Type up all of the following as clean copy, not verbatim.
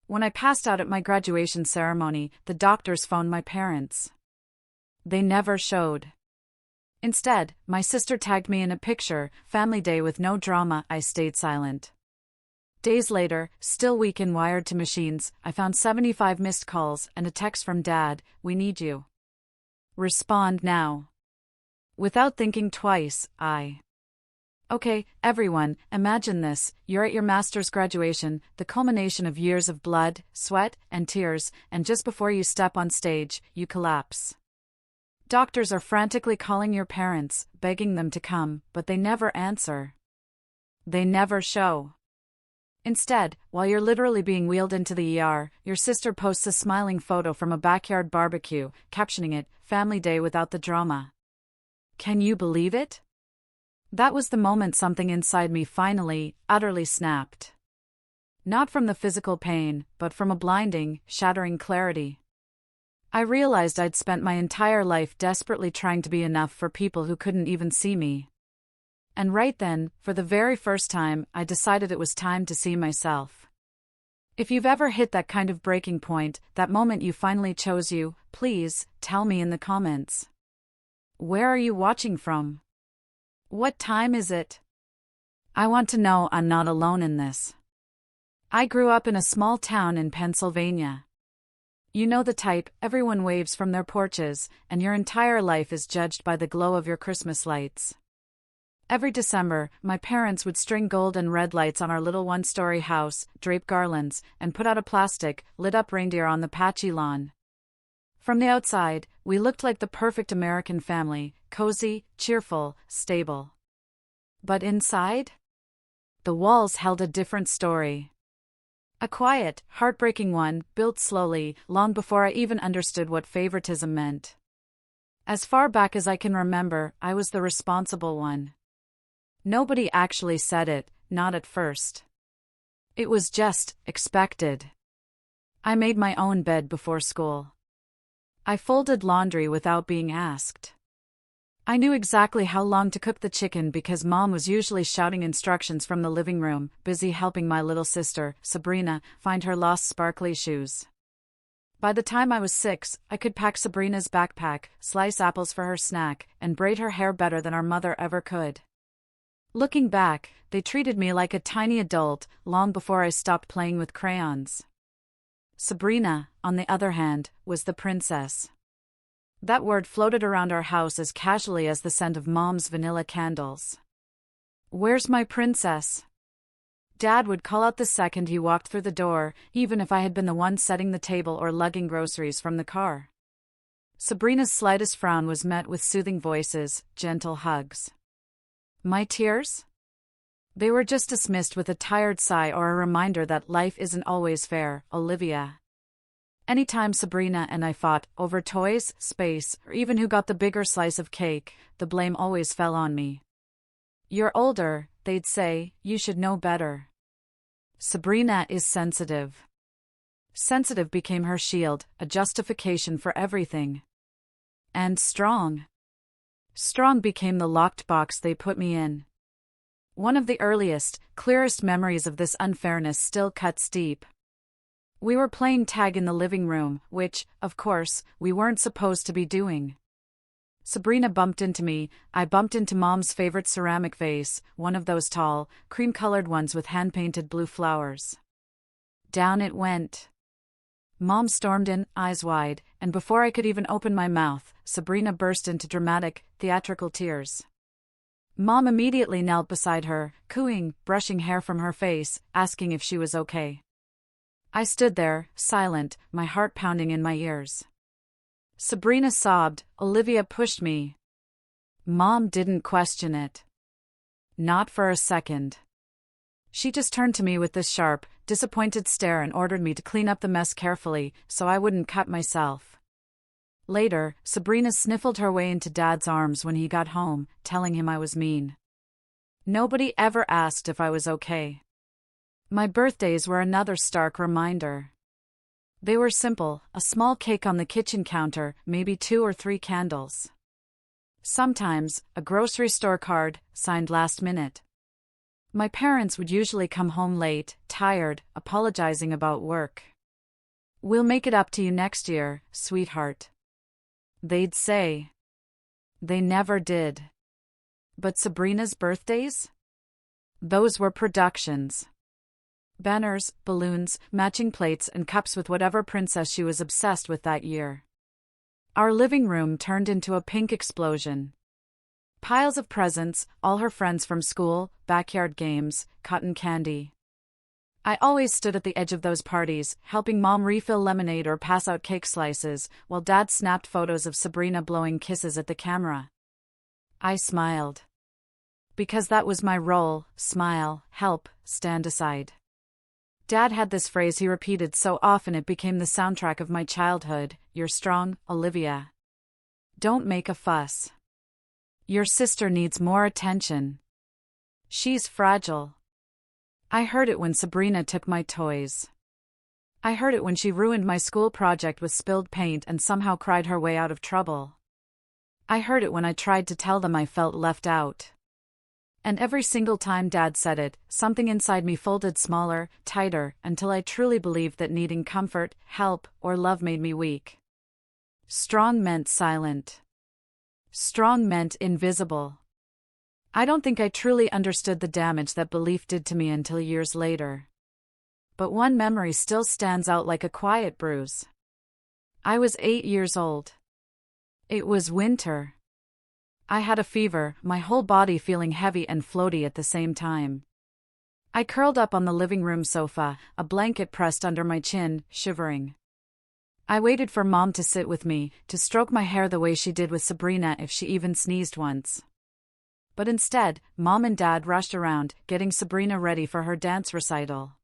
When I passed out at my graduation ceremony, the doctors phoned my parents. They never showed. Instead, my sister tagged me in a picture, family day with no drama. I stayed silent. Days later, still weak and wired to machines, I found 75 missed calls and a text from Dad, "We need you. Respond now." Without thinking twice, Okay, everyone, imagine this: you're at your master's graduation, the culmination of years of blood, sweat, and tears, and just before you step on stage, you collapse. Doctors are frantically calling your parents, begging them to come, but they never answer. They never show. Instead, while you're literally being wheeled into the ER, your sister posts a smiling photo from a backyard barbecue, captioning it, "Family day without the drama." Can you believe it? That was the moment something inside me finally, utterly snapped. Not from the physical pain, but from a blinding, shattering clarity. I realized I'd spent my entire life desperately trying to be enough for people who couldn't even see me. And right then, for the very first time, I decided it was time to see myself. If you've ever hit that kind of breaking point, that moment you finally chose you, please, tell me in the comments. Where are you watching from? What time is it? I want to know I'm not alone in this. I grew up in a small town in Pennsylvania. You know the type, everyone waves from their porches, and your entire life is judged by the glow of your Christmas lights. Every December, my parents would string gold and red lights on our little one-story house, drape garlands, and put out a plastic, lit-up reindeer on the patchy lawn. From the outside, we looked like the perfect American family, cozy, cheerful, stable. But inside? The walls held a different story. A quiet, heartbreaking one, built slowly, long before I even understood what favoritism meant. As far back as I can remember, I was the responsible one. Nobody actually said it, not at first. It was just expected. I made my own bed before school. I folded laundry without being asked. I knew exactly how long to cook the chicken because Mom was usually shouting instructions from the living room, busy helping my little sister, Sabrina, find her lost sparkly shoes. By the time I was 6, I could pack Sabrina's backpack, slice apples for her snack, and braid her hair better than our mother ever could. Looking back, they treated me like a tiny adult, long before I stopped playing with crayons. Sabrina, on the other hand, was the princess. That word floated around our house as casually as the scent of Mom's vanilla candles. "Where's my princess?" Dad would call out the second he walked through the door, even if I had been the one setting the table or lugging groceries from the car. Sabrina's slightest frown was met with soothing voices, gentle hugs. My tears? They were just dismissed with a tired sigh or a reminder that life isn't always fair, Olivia. Anytime Sabrina and I fought, over toys, space, or even who got the bigger slice of cake, the blame always fell on me. "You're older," they'd say, "you should know better." Sabrina is sensitive. Sensitive became her shield, a justification for everything. And strong. Strong became the locked box they put me in. One of the earliest, clearest memories of this unfairness still cuts deep. We were playing tag in the living room, which, of course, we weren't supposed to be doing. Sabrina bumped into me, I bumped into Mom's favorite ceramic vase, one of those tall, cream-colored ones with hand-painted blue flowers. Down it went. Mom stormed in, eyes wide, and before I could even open my mouth, Sabrina burst into dramatic, theatrical tears. Mom immediately knelt beside her, cooing, brushing hair from her face, asking if she was okay. I stood there, silent, my heart pounding in my ears. Sabrina sobbed, Olivia pushed me. Mom didn't question it. Not for a second. She just turned to me with this sharp, disappointed stare and ordered me to clean up the mess carefully, so I wouldn't cut myself. Later, Sabrina sniffled her way into Dad's arms when he got home, telling him I was mean. Nobody ever asked if I was okay. My birthdays were another stark reminder. They were simple, a small cake on the kitchen counter, maybe 2 or 3 candles. Sometimes, a grocery store card, signed last minute. My parents would usually come home late, tired, apologizing about work. "We'll make it up to you next year, sweetheart." They'd say. They never did. But Sabrina's birthdays? Those were productions. Banners, balloons, matching plates, and cups with whatever princess she was obsessed with that year. Our living room turned into a pink explosion. Piles of presents, all her friends from school, backyard games, cotton candy. I always stood at the edge of those parties, helping Mom refill lemonade or pass out cake slices, while Dad snapped photos of Sabrina blowing kisses at the camera. I smiled. Because that was my role: smile, help, stand aside. Dad had this phrase he repeated so often it became the soundtrack of my childhood: "You're strong, Olivia. Don't make a fuss. Your sister needs more attention. She's fragile." I heard it when Sabrina took my toys. I heard it when she ruined my school project with spilled paint and somehow cried her way out of trouble. I heard it when I tried to tell them I felt left out. And every single time Dad said it, something inside me folded smaller, tighter, until I truly believed that needing comfort, help, or love made me weak. Strong meant silent. Strong meant invisible. I don't think I truly understood the damage that belief did to me until years later. But one memory still stands out like a quiet bruise. I was 8 years old. It was winter. I had a fever, my whole body feeling heavy and floaty at the same time. I curled up on the living room sofa, a blanket pressed under my chin, shivering. I waited for Mom to sit with me, to stroke my hair the way she did with Sabrina if she even sneezed once. But instead, Mom and Dad rushed around, getting Sabrina ready for her dance recital.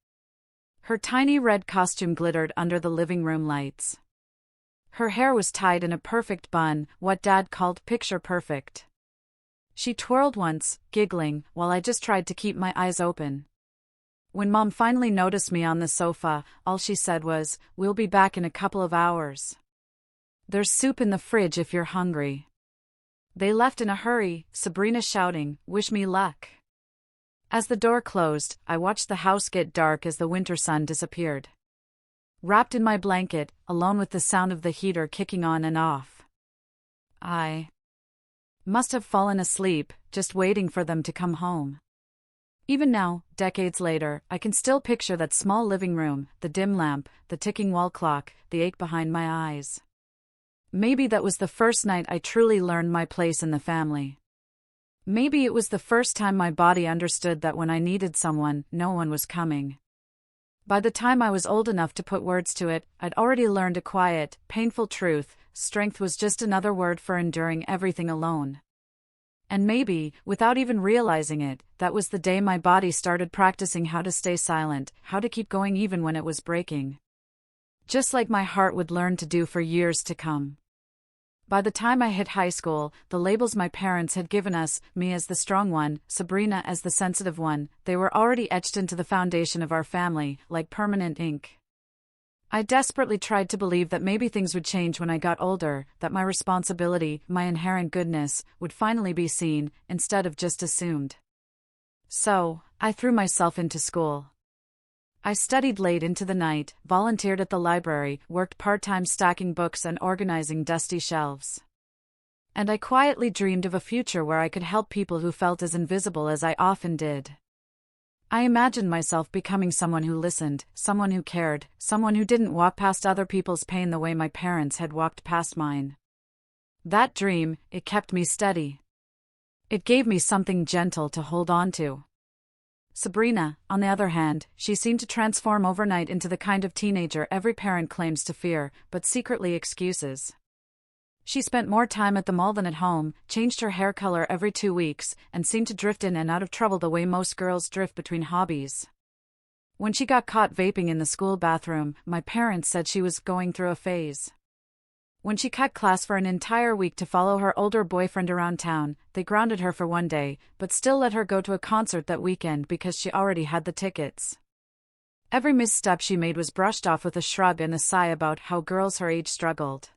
Her tiny red costume glittered under the living room lights. Her hair was tied in a perfect bun, what Dad called picture perfect. She twirled once, giggling, while I just tried to keep my eyes open. When Mom finally noticed me on the sofa, all she said was, "We'll be back in a couple of hours. There's soup in the fridge if you're hungry." They left in a hurry, Sabrina shouting, "Wish me luck." As the door closed, I watched the house get dark as the winter sun disappeared. Wrapped in my blanket, alone with the sound of the heater kicking on and off. I must have fallen asleep, just waiting for them to come home. Even now, decades later, I can still picture that small living room, the dim lamp, the ticking wall clock, the ache behind my eyes. Maybe that was the first night I truly learned my place in the family. Maybe it was the first time my body understood that when I needed someone, no one was coming. By the time I was old enough to put words to it, I'd already learned a quiet, painful truth: strength was just another word for enduring everything alone. And maybe, without even realizing it, that was the day my body started practicing how to stay silent, how to keep going even when it was breaking. Just like my heart would learn to do for years to come. By the time I hit high school, the labels my parents had given us, me as the strong one, Sabrina as the sensitive one, they were already etched into the foundation of our family, like permanent ink. I desperately tried to believe that maybe things would change when I got older, that my responsibility, my inherent goodness, would finally be seen, instead of just assumed. So, I threw myself into school. I studied late into the night, volunteered at the library, worked part-time stacking books and organizing dusty shelves. And I quietly dreamed of a future where I could help people who felt as invisible as I often did. I imagined myself becoming someone who listened, someone who cared, someone who didn't walk past other people's pain the way my parents had walked past mine. That dream, it kept me steady. It gave me something gentle to hold on to. Sabrina, on the other hand, she seemed to transform overnight into the kind of teenager every parent claims to fear, but secretly excuses. She spent more time at the mall than at home, changed her hair color every 2 weeks, and seemed to drift in and out of trouble the way most girls drift between hobbies. When she got caught vaping in the school bathroom, my parents said she was going through a phase. When she cut class for an entire week to follow her older boyfriend around town, they grounded her for 1 day, but still let her go to a concert that weekend because she already had the tickets. Every misstep she made was brushed off with a shrug and a sigh about how girls her age struggled.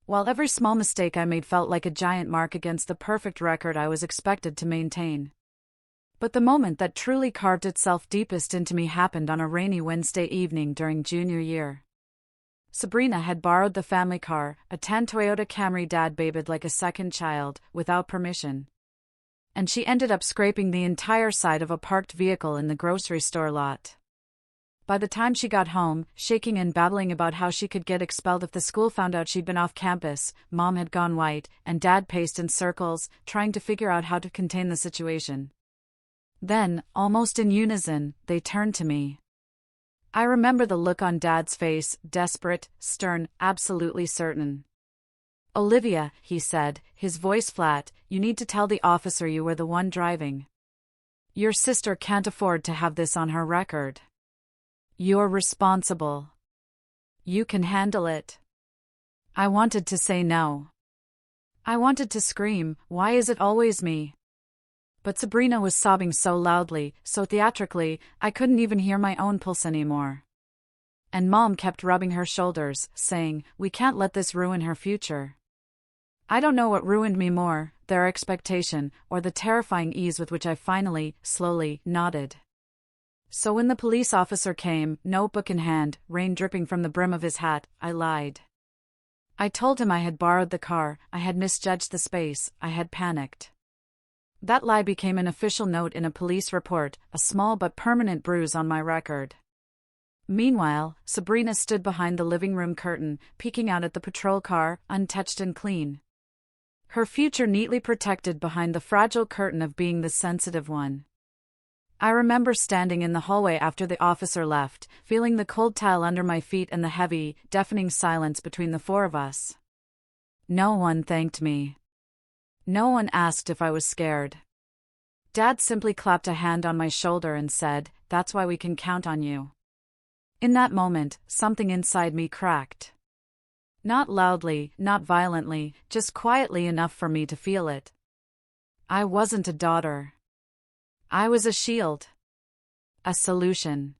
While every small mistake I made felt like a giant mark against the perfect record I was expected to maintain. But the moment that truly carved itself deepest into me happened on a rainy Wednesday evening during junior year. Sabrina had borrowed the family car, a tan Toyota Camry Dad babied like a second child, without permission. And she ended up scraping the entire side of a parked vehicle in the grocery store lot. By the time she got home, shaking and babbling about how she could get expelled if the school found out she'd been off campus, Mom had gone white, and Dad paced in circles, trying to figure out how to contain the situation. Then, almost in unison, they turned to me. I remember the look on Dad's face, desperate, stern, absolutely certain. "Olivia," he said, his voice flat, "you need to tell the officer you were the one driving. Your sister can't afford to have this on her record. You're responsible. You can handle it." I wanted to say no. I wanted to scream, "Why is it always me?" But Sabrina was sobbing so loudly, so theatrically, I couldn't even hear my own pulse anymore. And Mom kept rubbing her shoulders, saying, "We can't let this ruin her future." I don't know what ruined me more, their expectation, or the terrifying ease with which I finally, slowly, nodded. So when the police officer came, notebook in hand, rain dripping from the brim of his hat, I lied. I told him I had borrowed the car, I had misjudged the space, I had panicked. That lie became an official note in a police report, a small but permanent bruise on my record. Meanwhile, Sabrina stood behind the living room curtain, peeking out at the patrol car, untouched and clean. Her future neatly protected behind the fragile curtain of being the sensitive one. I remember standing in the hallway after the officer left, feeling the cold tile under my feet and the heavy, deafening silence between the four of us. No one thanked me. No one asked if I was scared. Dad simply clapped a hand on my shoulder and said, "That's why we can count on you." In that moment, something inside me cracked. Not loudly, not violently, just quietly enough for me to feel it. I wasn't a daughter. I was a shield. A solution.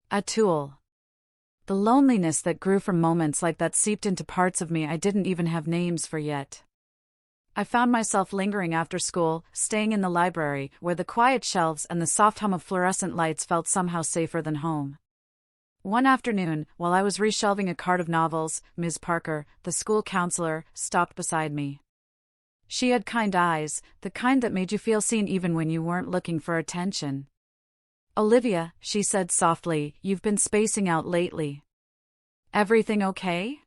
A tool. The loneliness that grew from moments like that seeped into parts of me I didn't even have names for yet. I found myself lingering after school, staying in the library, where the quiet shelves and the soft hum of fluorescent lights felt somehow safer than home. One afternoon, while I was reshelving a cart of novels, Ms. Parker, the school counselor, stopped beside me. She had kind eyes, the kind that made you feel seen even when you weren't looking for attention. "Olivia," she said softly, "you've been spacing out lately. Everything okay?"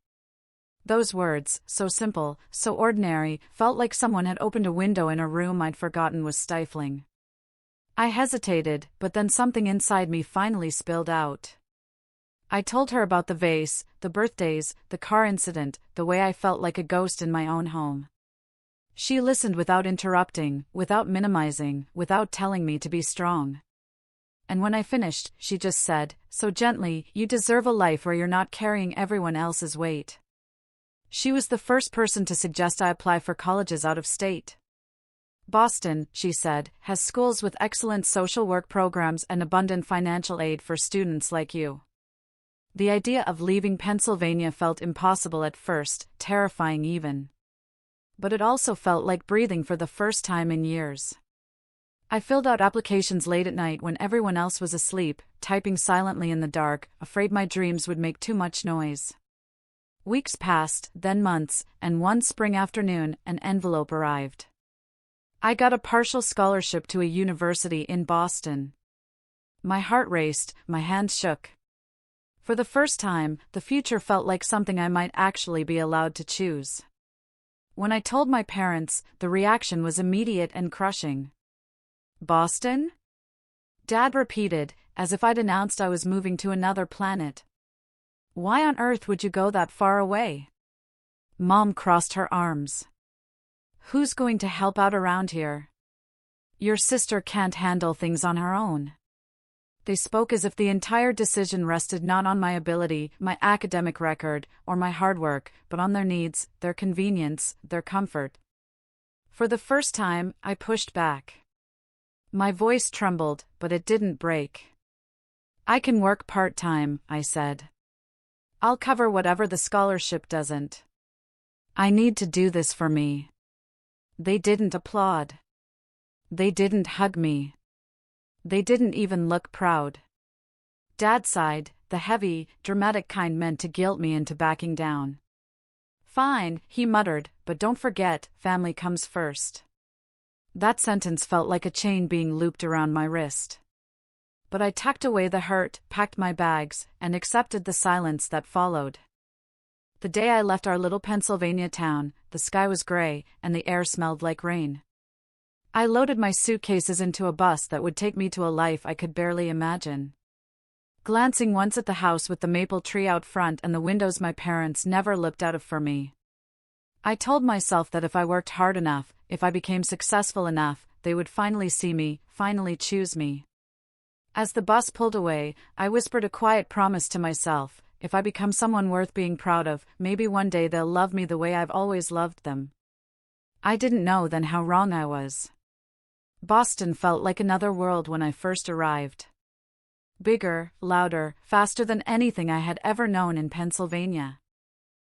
Those words, so simple, so ordinary, felt like someone had opened a window in a room I'd forgotten was stifling. I hesitated, but then something inside me finally spilled out. I told her about the vase, the birthdays, the car incident, the way I felt like a ghost in my own home. She listened without interrupting, without minimizing, without telling me to be strong. And when I finished, she just said, so gently, "You deserve a life where you're not carrying everyone else's weight." She was the first person to suggest I apply for colleges out of state. "Boston," she said, "has schools with excellent social work programs and abundant financial aid for students like you." The idea of leaving Pennsylvania felt impossible at first, terrifying even. But it also felt like breathing for the first time in years. I filled out applications late at night when everyone else was asleep, typing silently in the dark, afraid my dreams would make too much noise. Weeks passed, then months, and one spring afternoon, an envelope arrived. I got a partial scholarship to a university in Boston. My heart raced, my hands shook. For the first time, the future felt like something I might actually be allowed to choose. When I told my parents, the reaction was immediate and crushing. "Boston?" Dad repeated, as if I'd announced I was moving to another planet. "Why on earth would you go that far away?" Mom crossed her arms. "Who's going to help out around here? Your sister can't handle things on her own." They spoke as if the entire decision rested not on my ability, my academic record, or my hard work, but on their needs, their convenience, their comfort. For the first time, I pushed back. My voice trembled, but it didn't break. "I can work part-time," I said. "I'll cover whatever the scholarship doesn't. I need to do this for me." They didn't applaud. They didn't hug me. They didn't even look proud. Dad sighed, the heavy, dramatic kind meant to guilt me into backing down. "Fine," he muttered, "but don't forget, family comes first." That sentence felt like a chain being looped around my wrist. But I tucked away the hurt, packed my bags, and accepted the silence that followed. The day I left our little Pennsylvania town, the sky was gray, and the air smelled like rain. I loaded my suitcases into a bus that would take me to a life I could barely imagine. Glancing once at the house with the maple tree out front and the windows my parents never looked out of for me, I told myself that if I worked hard enough, if I became successful enough, they would finally see me, finally choose me. As the bus pulled away, I whispered a quiet promise to myself: if I become someone worth being proud of, maybe one day they'll love me the way I've always loved them. I didn't know then how wrong I was. Boston felt like another world when I first arrived. Bigger, louder, faster than anything I had ever known in Pennsylvania.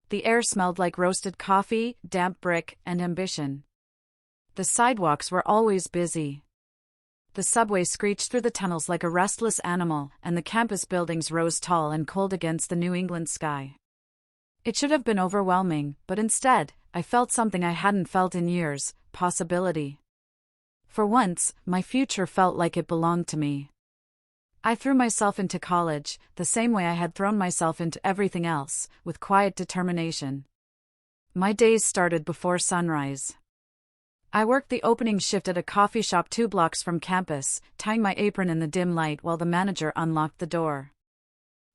The air smelled like roasted coffee, damp brick, and ambition. The sidewalks were always busy. The subway screeched through the tunnels like a restless animal, and the campus buildings rose tall and cold against the New England sky. It should have been overwhelming, but instead, I felt something I hadn't felt in years: possibility. For once, my future felt like it belonged to me. I threw myself into college, the same way I had thrown myself into everything else, with quiet determination. My days started before sunrise. I worked the opening shift at a coffee shop 2 blocks from campus, tying my apron in the dim light while the manager unlocked the door.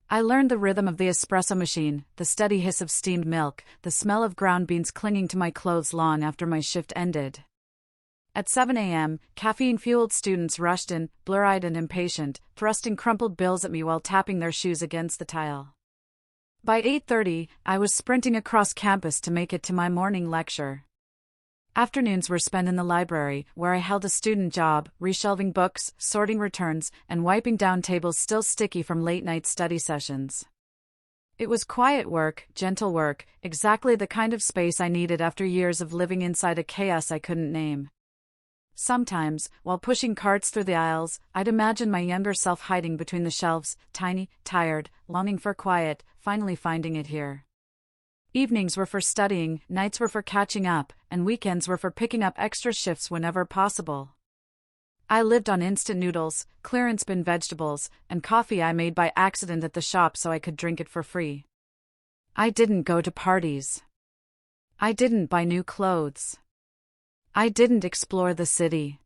I learned the rhythm of the espresso machine, the steady hiss of steamed milk, the smell of ground beans clinging to my clothes long after my shift ended. At 7 a.m., caffeine-fueled students rushed in, blur-eyed and impatient, thrusting crumpled bills at me while tapping their shoes against the tile. By 8:30, I was sprinting across campus to make it to my morning lecture. Afternoons were spent in the library, where I held a student job, reshelving books, sorting returns, and wiping down tables still sticky from late-night study sessions. It was quiet work, gentle work, exactly the kind of space I needed after years of living inside a chaos I couldn't name. Sometimes, while pushing carts through the aisles, I'd imagine my younger self hiding between the shelves, tiny, tired, longing for quiet, finally finding it here. Evenings were for studying, nights were for catching up, and weekends were for picking up extra shifts whenever possible. I lived on instant noodles, clearance bin vegetables, and coffee I made by accident at the shop so I could drink it for free. I didn't go to parties. I didn't buy new clothes. I didn't explore the city.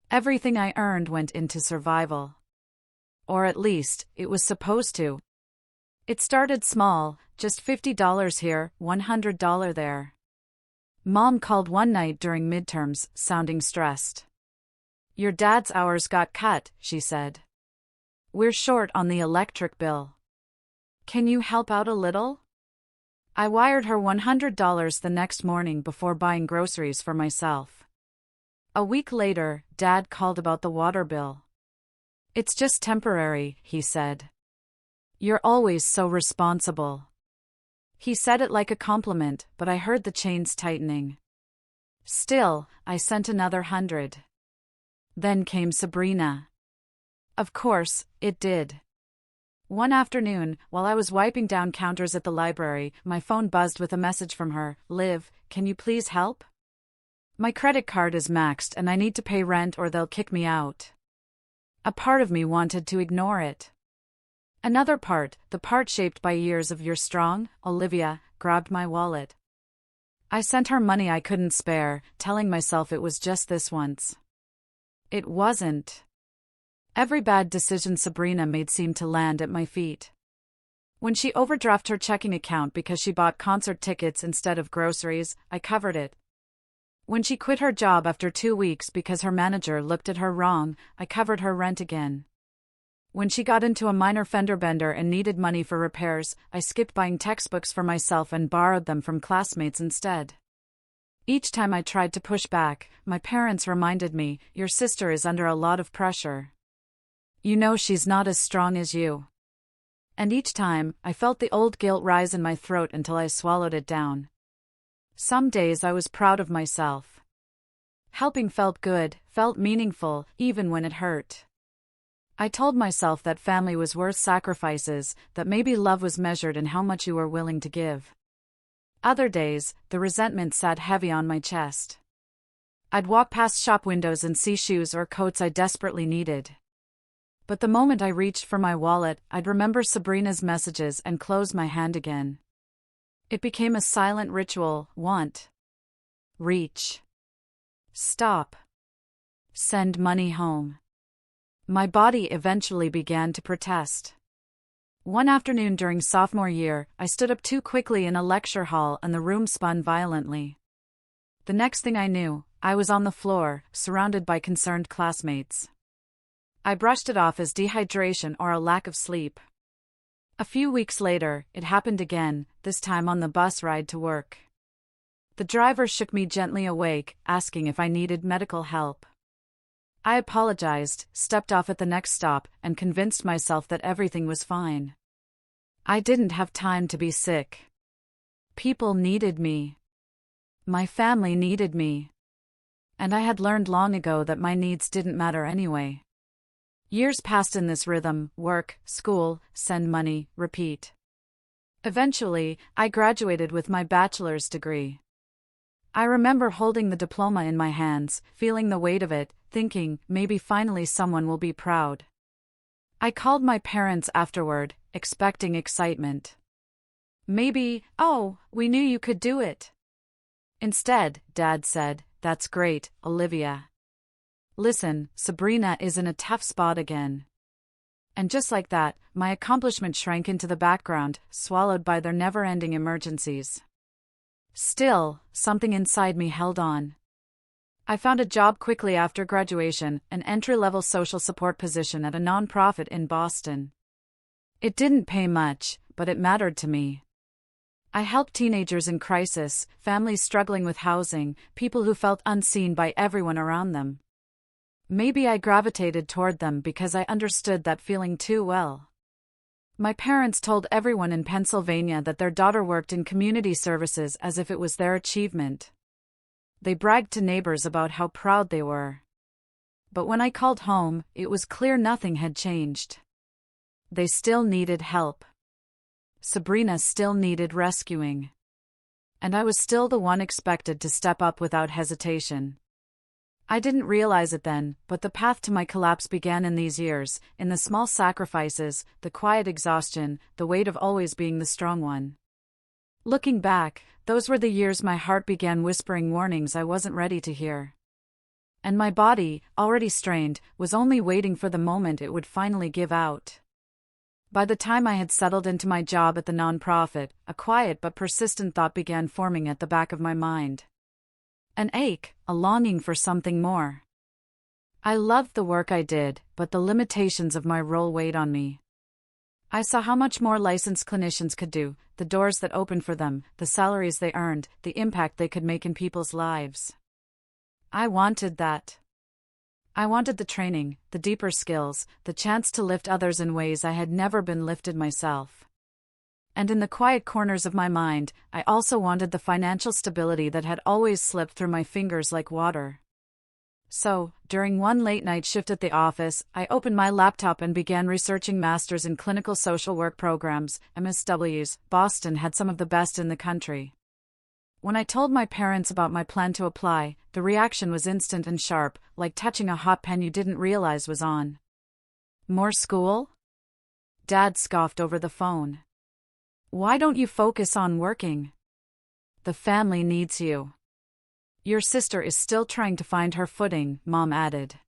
Everything I earned went into survival. Or at least, it was supposed to. It started small, just $50 here, $100 there. Mom called one night during midterms, sounding stressed. "Your dad's hours got cut," she said. "We're short on the electric bill. Can you help out a little?" I wired her $100 the next morning before buying groceries for myself. A week later, Dad called about the water bill. "It's just temporary," he said. "You're always so responsible." He said it like a compliment, but I heard the chains tightening. Still, I sent another $100. Then came Sabrina. Of course, it did. One afternoon, while I was wiping down counters at the library, my phone buzzed with a message from her: "Liv, can you please help? My credit card is maxed and I need to pay rent or they'll kick me out." A part of me wanted to ignore it. Another part, the part shaped by years of "You're strong, Olivia," grabbed my wallet. I sent her money I couldn't spare, telling myself it was just this once. It wasn't. Every bad decision Sabrina made seemed to land at my feet. When she overdrafted her checking account because she bought concert tickets instead of groceries, I covered it. When she quit her job after 2 weeks because her manager looked at her wrong, I covered her rent again. When she got into a minor fender bender and needed money for repairs, I skipped buying textbooks for myself and borrowed them from classmates instead. Each time I tried to push back, my parents reminded me, "Your sister is under a lot of pressure. You know she's not as strong as you." And each time, I felt the old guilt rise in my throat until I swallowed it down. Some days I was proud of myself. Helping felt good, felt meaningful, even when it hurt. I told myself that family was worth sacrifices, that maybe love was measured in how much you were willing to give. Other days, the resentment sat heavy on my chest. I'd walk past shop windows and see shoes or coats I desperately needed. But the moment I reached for my wallet, I'd remember Sabrina's messages and close my hand again. It became a silent ritual: want, reach, stop, send money home. My body eventually began to protest. One afternoon during sophomore year, I stood up too quickly in a lecture hall and the room spun violently. The next thing I knew, I was on the floor, surrounded by concerned classmates. I brushed it off as dehydration or a lack of sleep. A few weeks later, it happened again, this time on the bus ride to work. The driver shook me gently awake, asking if I needed medical help. I apologized, stepped off at the next stop, and convinced myself that everything was fine. I didn't have time to be sick. People needed me. My family needed me. And I had learned long ago that my needs didn't matter anyway. Years passed in this rhythm: work, school, send money, repeat. Eventually, I graduated with my bachelor's degree. I remember holding the diploma in my hands, feeling the weight of it, thinking, maybe finally someone will be proud. I called my parents afterward, expecting excitement. Maybe, "Oh, we knew you could do it." Instead, Dad said, "That's great, Olivia. Listen, Sabrina is in a tough spot again." And just like that, my accomplishment shrank into the background, swallowed by their never-ending emergencies. Still, something inside me held on. I found a job quickly after graduation, an entry-level social support position at a nonprofit in Boston. It didn't pay much, but it mattered to me. I helped teenagers in crisis, families struggling with housing, people who felt unseen by everyone around them. Maybe I gravitated toward them because I understood that feeling too well. My parents told everyone in Pennsylvania that their daughter worked in community services as if it was their achievement. They bragged to neighbors about how proud they were. But when I called home, it was clear nothing had changed. They still needed help. Sabrina still needed rescuing. And I was still the one expected to step up without hesitation. I didn't realize it then, but the path to my collapse began in these years, in the small sacrifices, the quiet exhaustion, the weight of always being the strong one. Looking back, those were the years my heart began whispering warnings I wasn't ready to hear. And my body, already strained, was only waiting for the moment it would finally give out. By the time I had settled into my job at the nonprofit, a quiet but persistent thought began forming at the back of my mind. An ache, a longing for something more. I loved the work I did, but the limitations of my role weighed on me. I saw how much more licensed clinicians could do, the doors that opened for them, the salaries they earned, the impact they could make in people's lives. I wanted that. I wanted the training, the deeper skills, the chance to lift others in ways I had never been lifted myself. And in the quiet corners of my mind, I also wanted the financial stability that had always slipped through my fingers like water. So, during one late-night shift at the office, I opened my laptop and began researching Masters in Clinical Social Work programs, MSWs. Boston had some of the best in the country. When I told my parents about my plan to apply, the reaction was instant and sharp, like touching a hot pen you didn't realize was on. "More school?" Dad scoffed over the phone. "Why don't you focus on working? The family needs you." "Your sister is still trying to find her footing," Mom added.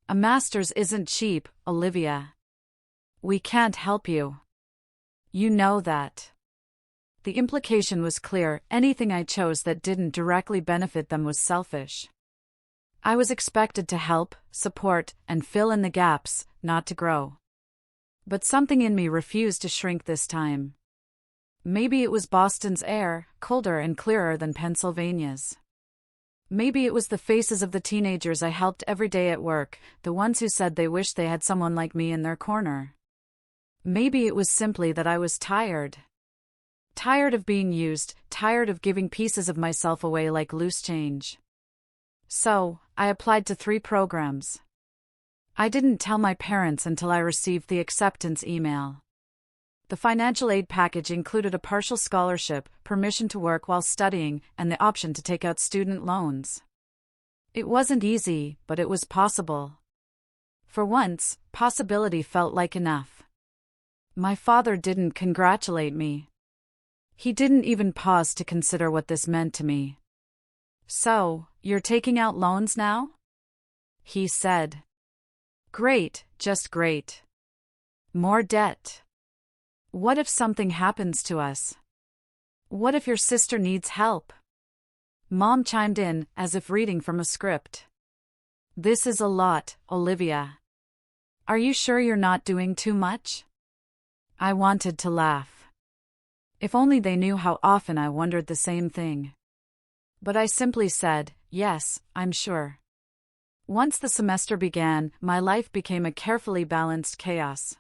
"A master's isn't cheap, Olivia. We can't help you. You know that." The implication was clear: anything I chose that didn't directly benefit them was selfish. I was expected to help, support, and fill in the gaps, not to grow. But something in me refused to shrink this time. Maybe it was Boston's air, colder and clearer than Pennsylvania's. Maybe it was the faces of the teenagers I helped every day at work, the ones who said they wished they had someone like me in their corner. Maybe it was simply that I was tired. Tired of being used, tired of giving pieces of myself away like loose change. So, I applied to 3 programs. I didn't tell my parents until I received the acceptance email. The financial aid package included a partial scholarship, permission to work while studying, and the option to take out student loans. It wasn't easy, but it was possible. For once, possibility felt like enough. My father didn't congratulate me. He didn't even pause to consider what this meant to me. "So, you're taking out loans now?" he said. "Great, just great. More debt. What if something happens to us? What if your sister needs help?" Mom chimed in, as if reading from a script. "This is a lot, Olivia. Are you sure you're not doing too much?" I wanted to laugh. If only they knew how often I wondered the same thing. But I simply said, "Yes, I'm sure." Once the semester began, my life became a carefully balanced chaos.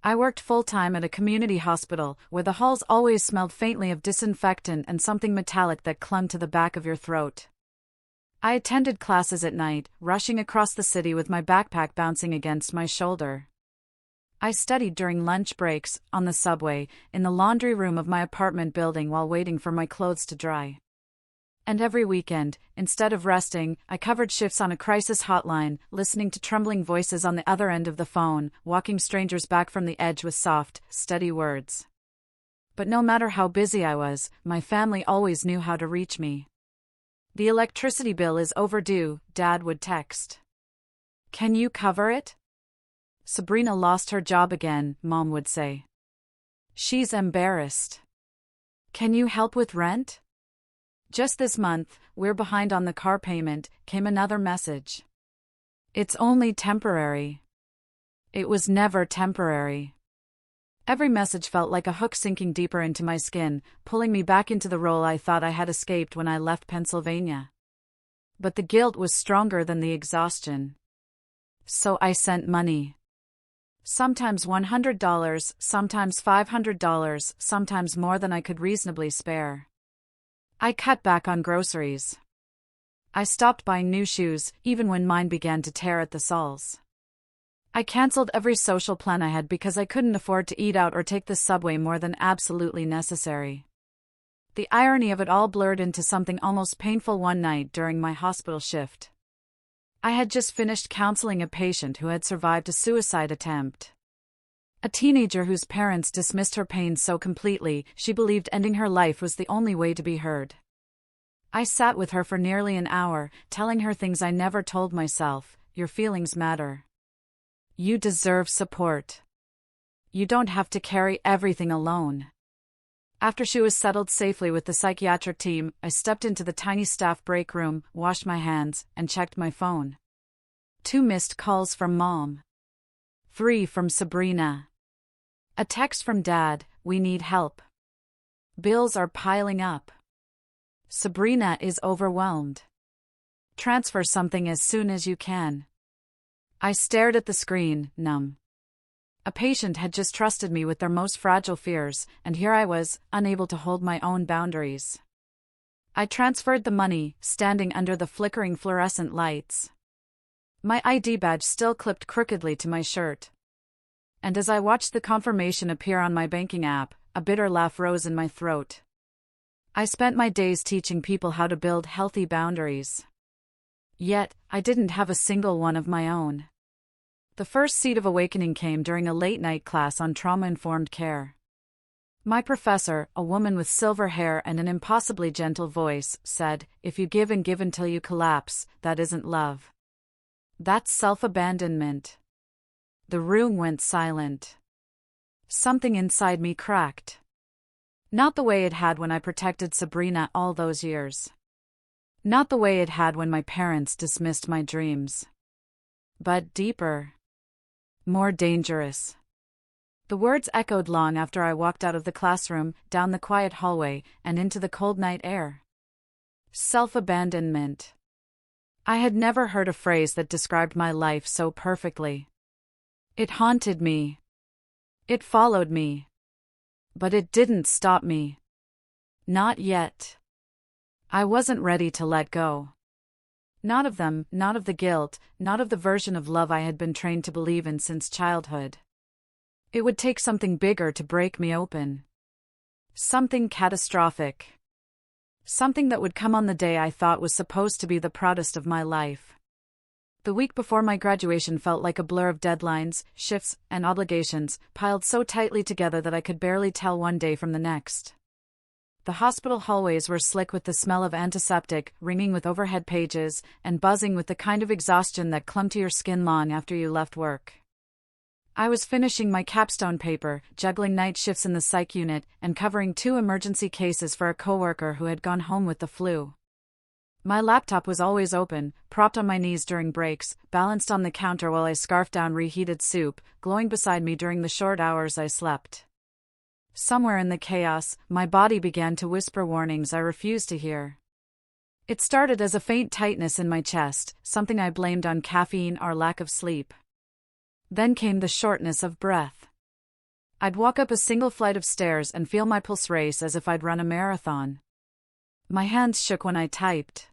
I worked full-time at a community hospital, where the halls always smelled faintly of disinfectant and something metallic that clung to the back of your throat. I attended classes at night, rushing across the city with my backpack bouncing against my shoulder. I studied during lunch breaks, on the subway, in the laundry room of my apartment building while waiting for my clothes to dry. And every weekend, instead of resting, I covered shifts on a crisis hotline, listening to trembling voices on the other end of the phone, walking strangers back from the edge with soft, steady words. But no matter how busy I was, my family always knew how to reach me. "The electricity bill is overdue," Dad would text. "Can you cover it?" "Sabrina lost her job again," Mom would say. "She's embarrassed." "Can you help with rent?" "Just this month, we're behind on the car payment," came another message. "It's only temporary." It was never temporary. Every message felt like a hook sinking deeper into my skin, pulling me back into the role I thought I had escaped when I left Pennsylvania. But the guilt was stronger than the exhaustion. So I sent money. Sometimes $100, sometimes $500, sometimes more than I could reasonably spare. I cut back on groceries. I stopped buying new shoes, even when mine began to tear at the soles. I canceled every social plan I had because I couldn't afford to eat out or take the subway more than absolutely necessary. The irony of it all blurred into something almost painful one night during my hospital shift. I had just finished counseling a patient who had survived a suicide attempt. A teenager whose parents dismissed her pain so completely, she believed ending her life was the only way to be heard. I sat with her for nearly an hour, telling her things I never told myself. "Your feelings matter. You deserve support. You don't have to carry everything alone." After she was settled safely with the psychiatric team, I stepped into the tiny staff break room, washed my hands, and checked my phone. 2 missed calls from Mom. 3 from Sabrina. A text from Dad, "We need help. Bills are piling up. Sabrina is overwhelmed. Transfer something as soon as you can." I stared at the screen, numb. A patient had just trusted me with their most fragile fears, and here I was, unable to hold my own boundaries. I transferred the money, standing under the flickering fluorescent lights. My ID badge still clipped crookedly to my shirt. And as I watched the confirmation appear on my banking app, a bitter laugh rose in my throat. I spent my days teaching people how to build healthy boundaries. Yet, I didn't have a single one of my own. The first seed of awakening came during a late-night class on trauma-informed care. My professor, a woman with silver hair and an impossibly gentle voice, said, "If you give and give until you collapse, that isn't love. That's self-abandonment." The room went silent. Something inside me cracked. Not the way it had when I protected Sabrina all those years. Not the way it had when my parents dismissed my dreams. But deeper. More dangerous. The words echoed long after I walked out of the classroom, down the quiet hallway, and into the cold night air. Self-abandonment. I had never heard a phrase that described my life so perfectly. It haunted me. It followed me. But it didn't stop me. Not yet. I wasn't ready to let go. Not of them, not of the guilt, not of the version of love I had been trained to believe in since childhood. It would take something bigger to break me open. Something catastrophic. Something that would come on the day I thought was supposed to be the proudest of my life. The week before my graduation felt like a blur of deadlines, shifts, and obligations, piled so tightly together that I could barely tell one day from the next. The hospital hallways were slick with the smell of antiseptic, ringing with overhead pages, and buzzing with the kind of exhaustion that clung to your skin long after you left work. I was finishing my capstone paper, juggling night shifts in the psych unit, and covering 2 emergency cases for a coworker who had gone home with the flu. My laptop was always open, propped on my knees during breaks, balanced on the counter while I scarfed down reheated soup, glowing beside me during the short hours I slept. Somewhere in the chaos, my body began to whisper warnings I refused to hear. It started as a faint tightness in my chest, something I blamed on caffeine or lack of sleep. Then came the shortness of breath. I'd walk up a single flight of stairs and feel my pulse race as if I'd run a marathon. My hands shook when I typed.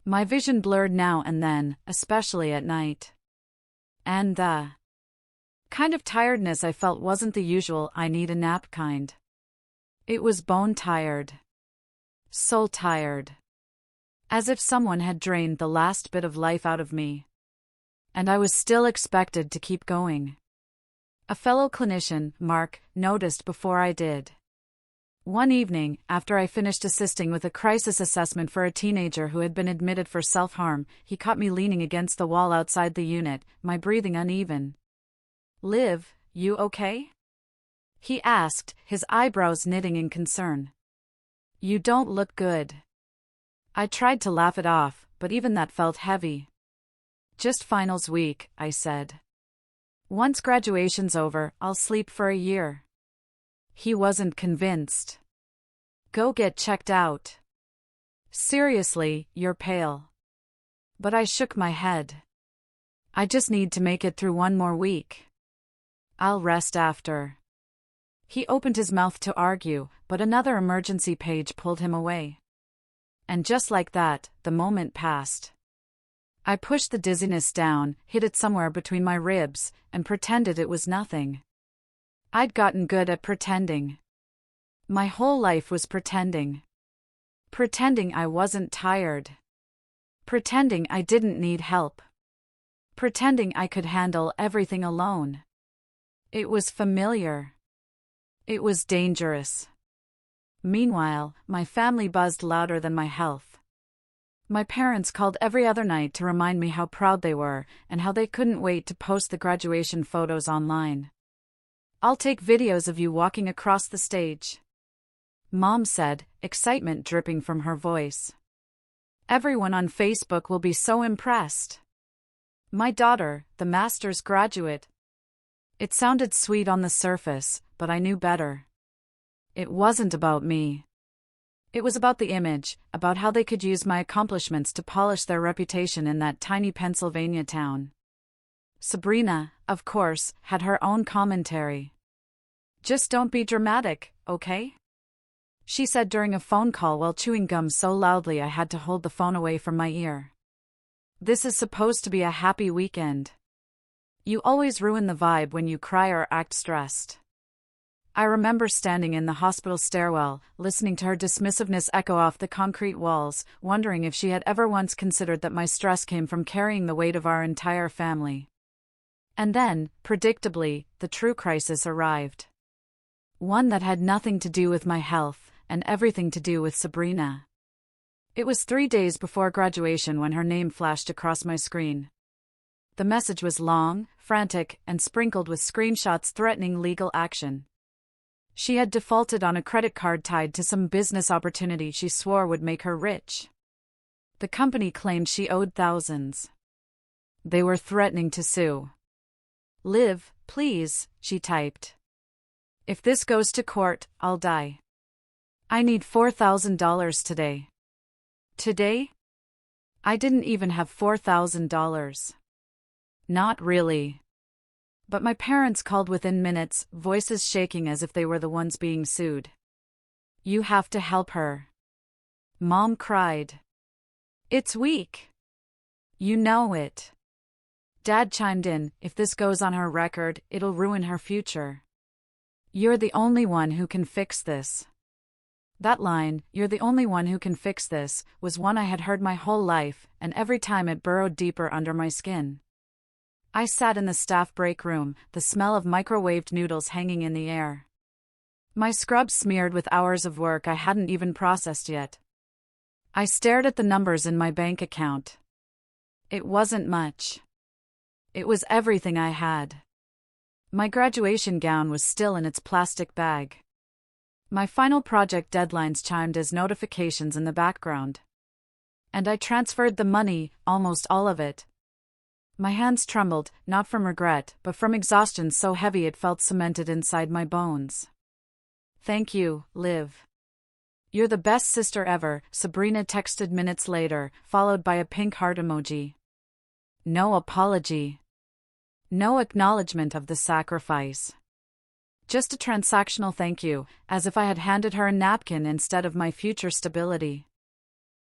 My vision blurred now and then, especially at night. And the kind of tiredness I felt wasn't the usual I need a nap kind. It was bone tired. Soul tired. As if someone had drained the last bit of life out of me. And I was still expected to keep going. A fellow clinician, Mark, noticed before I did. One evening, after I finished assisting with a crisis assessment for a teenager who had been admitted for self-harm, he caught me leaning against the wall outside the unit, my breathing uneven. "Liv, you okay?" he asked, his eyebrows knitting in concern. "You don't look good." I tried to laugh it off, but even that felt heavy. "Just finals week," I said. "Once graduation's over, I'll sleep for a year." He wasn't convinced. "Go get checked out." "Seriously, you're pale." But I shook my head. "I just need to make it through one more week. I'll rest after." He opened his mouth to argue, but another emergency page pulled him away. And just like that, the moment passed. I pushed the dizziness down, hid it somewhere between my ribs, and pretended it was nothing. I'd gotten good at pretending. My whole life was pretending. Pretending I wasn't tired. Pretending I didn't need help. Pretending I could handle everything alone. It was familiar. It was dangerous. Meanwhile, my family buzzed louder than my health. My parents called every other night to remind me how proud they were, and how they couldn't wait to post the graduation photos online. "I'll take videos of you walking across the stage," Mom said, excitement dripping from her voice. "Everyone on Facebook will be so impressed. My daughter, the master's graduate." It sounded sweet on the surface, but I knew better. It wasn't about me. It was about the image, about how they could use my accomplishments to polish their reputation in that tiny Pennsylvania town. Sabrina, of course, had her own commentary. "Just don't be dramatic, okay?" she said during a phone call while chewing gum so loudly I had to hold the phone away from my ear. "This is supposed to be a happy weekend. You always ruin the vibe when you cry or act stressed." I remember standing in the hospital stairwell, listening to her dismissiveness echo off the concrete walls, wondering if she had ever once considered that my stress came from carrying the weight of our entire family. And then, predictably, the true crisis arrived. One that had nothing to do with my health, and everything to do with Sabrina. It was 3 days before graduation when her name flashed across my screen. The message was long, frantic, and sprinkled with screenshots threatening legal action. She had defaulted on a credit card tied to some business opportunity she swore would make her rich. The company claimed she owed thousands. They were threatening to sue. "Liv, please," she typed. "If this goes to court, I'll die. I need $4,000 today." Today? I didn't even have $4,000. Not really. But my parents called within minutes, voices shaking as if they were the ones being sued. "You have to help her." Mom cried. "It's weak. You know it. Dad chimed in, if this goes on her record, it'll ruin her future. You're the only one who can fix this. That line, "You're the only one who can fix this," was one I had heard my whole life, and every time it burrowed deeper under my skin. I sat in the staff break room, the smell of microwaved noodles hanging in the air. My scrub smeared with hours of work I hadn't even processed yet. I stared at the numbers in my bank account. It wasn't much. It was everything I had. My graduation gown was still in its plastic bag. My final project deadlines chimed as notifications in the background. And I transferred the money, almost all of it. My hands trembled, not from regret, but from exhaustion so heavy it felt cemented inside my bones. Thank you, Liv. You're the best sister ever, Sabrina texted minutes later, followed by a pink heart emoji. No apology. No acknowledgement of the sacrifice. Just a transactional thank you, as if I had handed her a napkin instead of my future stability.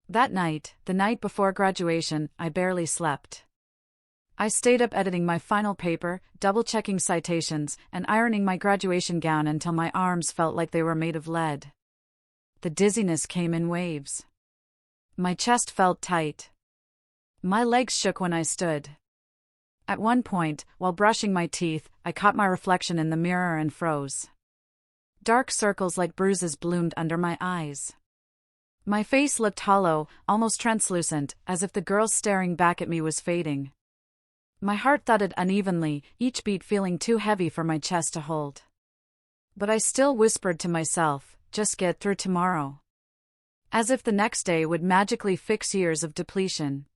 That night, the night before graduation, I barely slept. I stayed up editing my final paper, double-checking citations, and ironing my graduation gown until my arms felt like they were made of lead. The dizziness came in waves. My chest felt tight. My legs shook when I stood. At one point, while brushing my teeth, I caught my reflection in the mirror and froze. Dark circles like bruises bloomed under my eyes. My face looked hollow, almost translucent, as if the girl staring back at me was fading. My heart thudded unevenly, each beat feeling too heavy for my chest to hold. But I still whispered to myself, just get through tomorrow. As if the next day would magically fix years of depletion.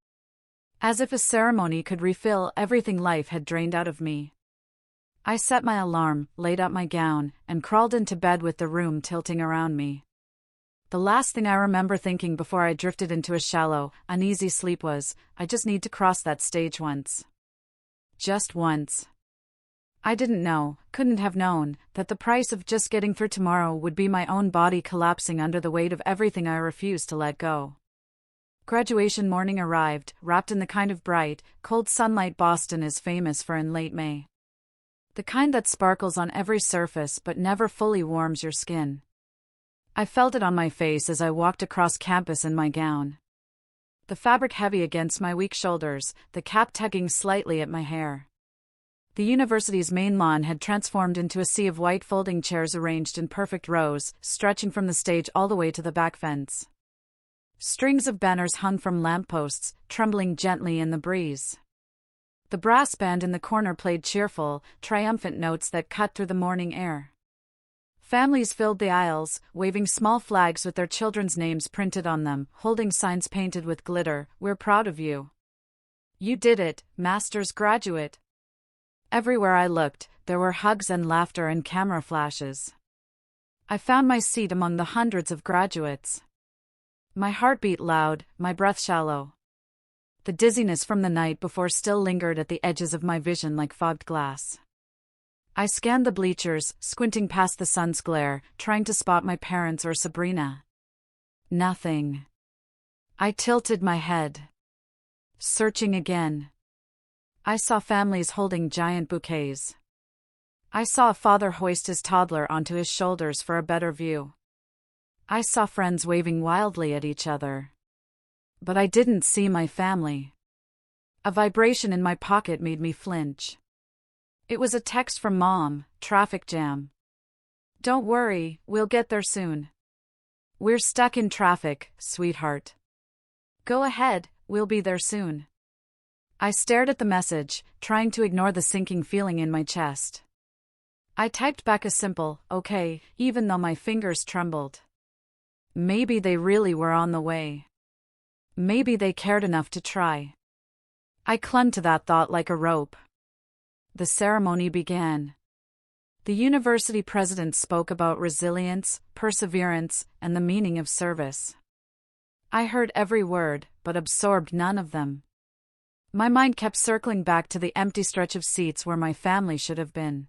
As if a ceremony could refill everything life had drained out of me. I set my alarm, laid out my gown, and crawled into bed with the room tilting around me. The last thing I remember thinking before I drifted into a shallow, uneasy sleep was, I just need to cross that stage once. Just once. I didn't know, couldn't have known, that the price of just getting through tomorrow would be my own body collapsing under the weight of everything I refused to let go. Graduation morning arrived, wrapped in the kind of bright, cold sunlight Boston is famous for in late May. The kind that sparkles on every surface but never fully warms your skin. I felt it on my face as I walked across campus in my gown. The fabric heavy against my weak shoulders, the cap tugging slightly at my hair. The university's main lawn had transformed into a sea of white folding chairs arranged in perfect rows, stretching from the stage all the way to the back fence. Strings of banners hung from lampposts, trembling gently in the breeze. The brass band in the corner played cheerful, triumphant notes that cut through the morning air. Families filled the aisles, waving small flags with their children's names printed on them, holding signs painted with glitter, "We're proud of you. You did it, master's graduate." Everywhere I looked, there were hugs and laughter and camera flashes. I found my seat among the hundreds of graduates. My heart beat loud, my breath shallow. The dizziness from the night before still lingered at the edges of my vision like fogged glass. I scanned the bleachers, squinting past the sun's glare, trying to spot my parents or Sabrina. Nothing. I tilted my head. Searching again. I saw families holding giant bouquets. I saw a father hoist his toddler onto his shoulders for a better view. I saw friends waving wildly at each other. But I didn't see my family. A vibration in my pocket made me flinch. It was a text from Mom, traffic jam. "Don't worry, we'll get there soon. We're stuck in traffic, sweetheart. Go ahead, we'll be there soon." I stared at the message, trying to ignore the sinking feeling in my chest. I typed back a simple, "Okay," even though my fingers trembled. Maybe they really were on the way. Maybe they cared enough to try. I clung to that thought like a rope. The ceremony began. The university president spoke about resilience, perseverance, and the meaning of service. I heard every word, but absorbed none of them. My mind kept circling back to the empty stretch of seats where my family should have been.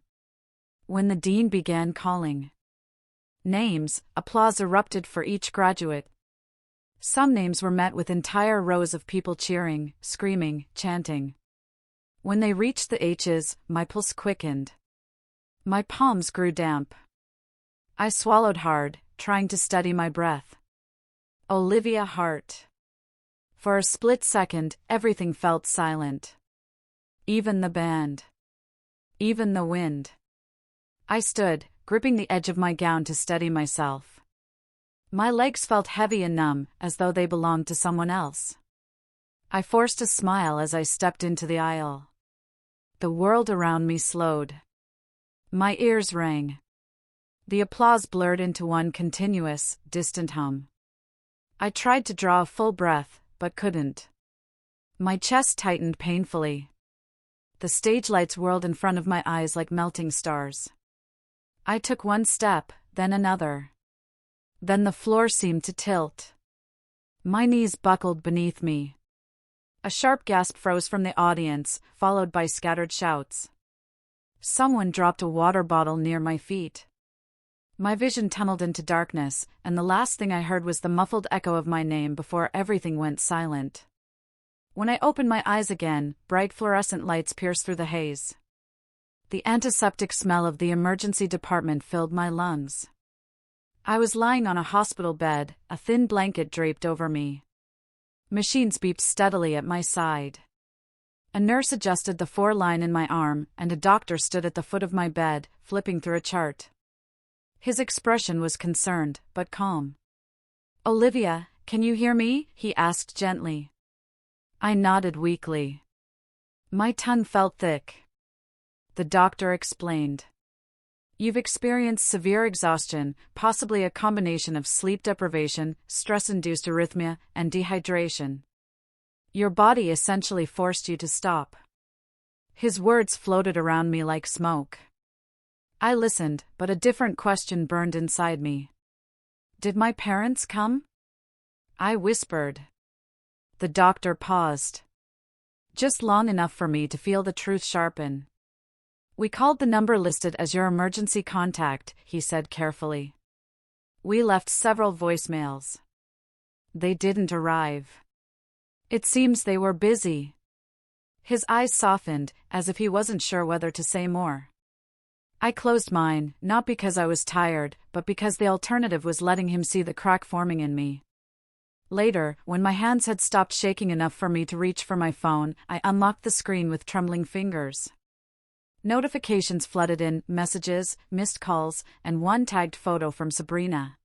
When the dean began calling names, applause erupted for each graduate. Some names were met with entire rows of people cheering, screaming, chanting. When they reached the H's, my pulse quickened. My palms grew damp. I swallowed hard, trying to steady my breath. Olivia Hart. For a split second, everything felt silent. Even the band. Even the wind. I stood, gripping the edge of my gown to steady myself. My legs felt heavy and numb, as though they belonged to someone else. I forced a smile as I stepped into the aisle. The world around me slowed. My ears rang. The applause blurred into one continuous, distant hum. I tried to draw a full breath, but couldn't. My chest tightened painfully. The stage lights whirled in front of my eyes like melting stars. I took one step, then another. Then the floor seemed to tilt. My knees buckled beneath me. A sharp gasp froze from the audience, followed by scattered shouts. Someone dropped a water bottle near my feet. My vision tunneled into darkness, and the last thing I heard was the muffled echo of my name before everything went silent. When I opened my eyes again, bright fluorescent lights pierced through the haze. The antiseptic smell of the emergency department filled my lungs. I was lying on a hospital bed, a thin blanket draped over me. Machines beeped steadily at my side. A nurse adjusted the 4-line in my arm, and a doctor stood at the foot of my bed, flipping through a chart. His expression was concerned, but calm. "Olivia, can you hear me?" he asked gently. I nodded weakly. My tongue felt thick. The doctor explained. "You've experienced severe exhaustion, possibly a combination of sleep deprivation, stress-induced arrhythmia, and dehydration. Your body essentially forced you to stop." His words floated around me like smoke. I listened, but a different question burned inside me. "Did my parents come?" I whispered. The doctor paused. Just long enough for me to feel the truth sharpen. "We called the number listed as your emergency contact," he said carefully. "We left several voicemails. They didn't arrive. It seems they were busy." His eyes softened, as if he wasn't sure whether to say more. I closed mine, not because I was tired, but because the alternative was letting him see the crack forming in me. Later, when my hands had stopped shaking enough for me to reach for my phone, I unlocked the screen with trembling fingers. Notifications flooded in, messages, missed calls, and one tagged photo from Sabrina.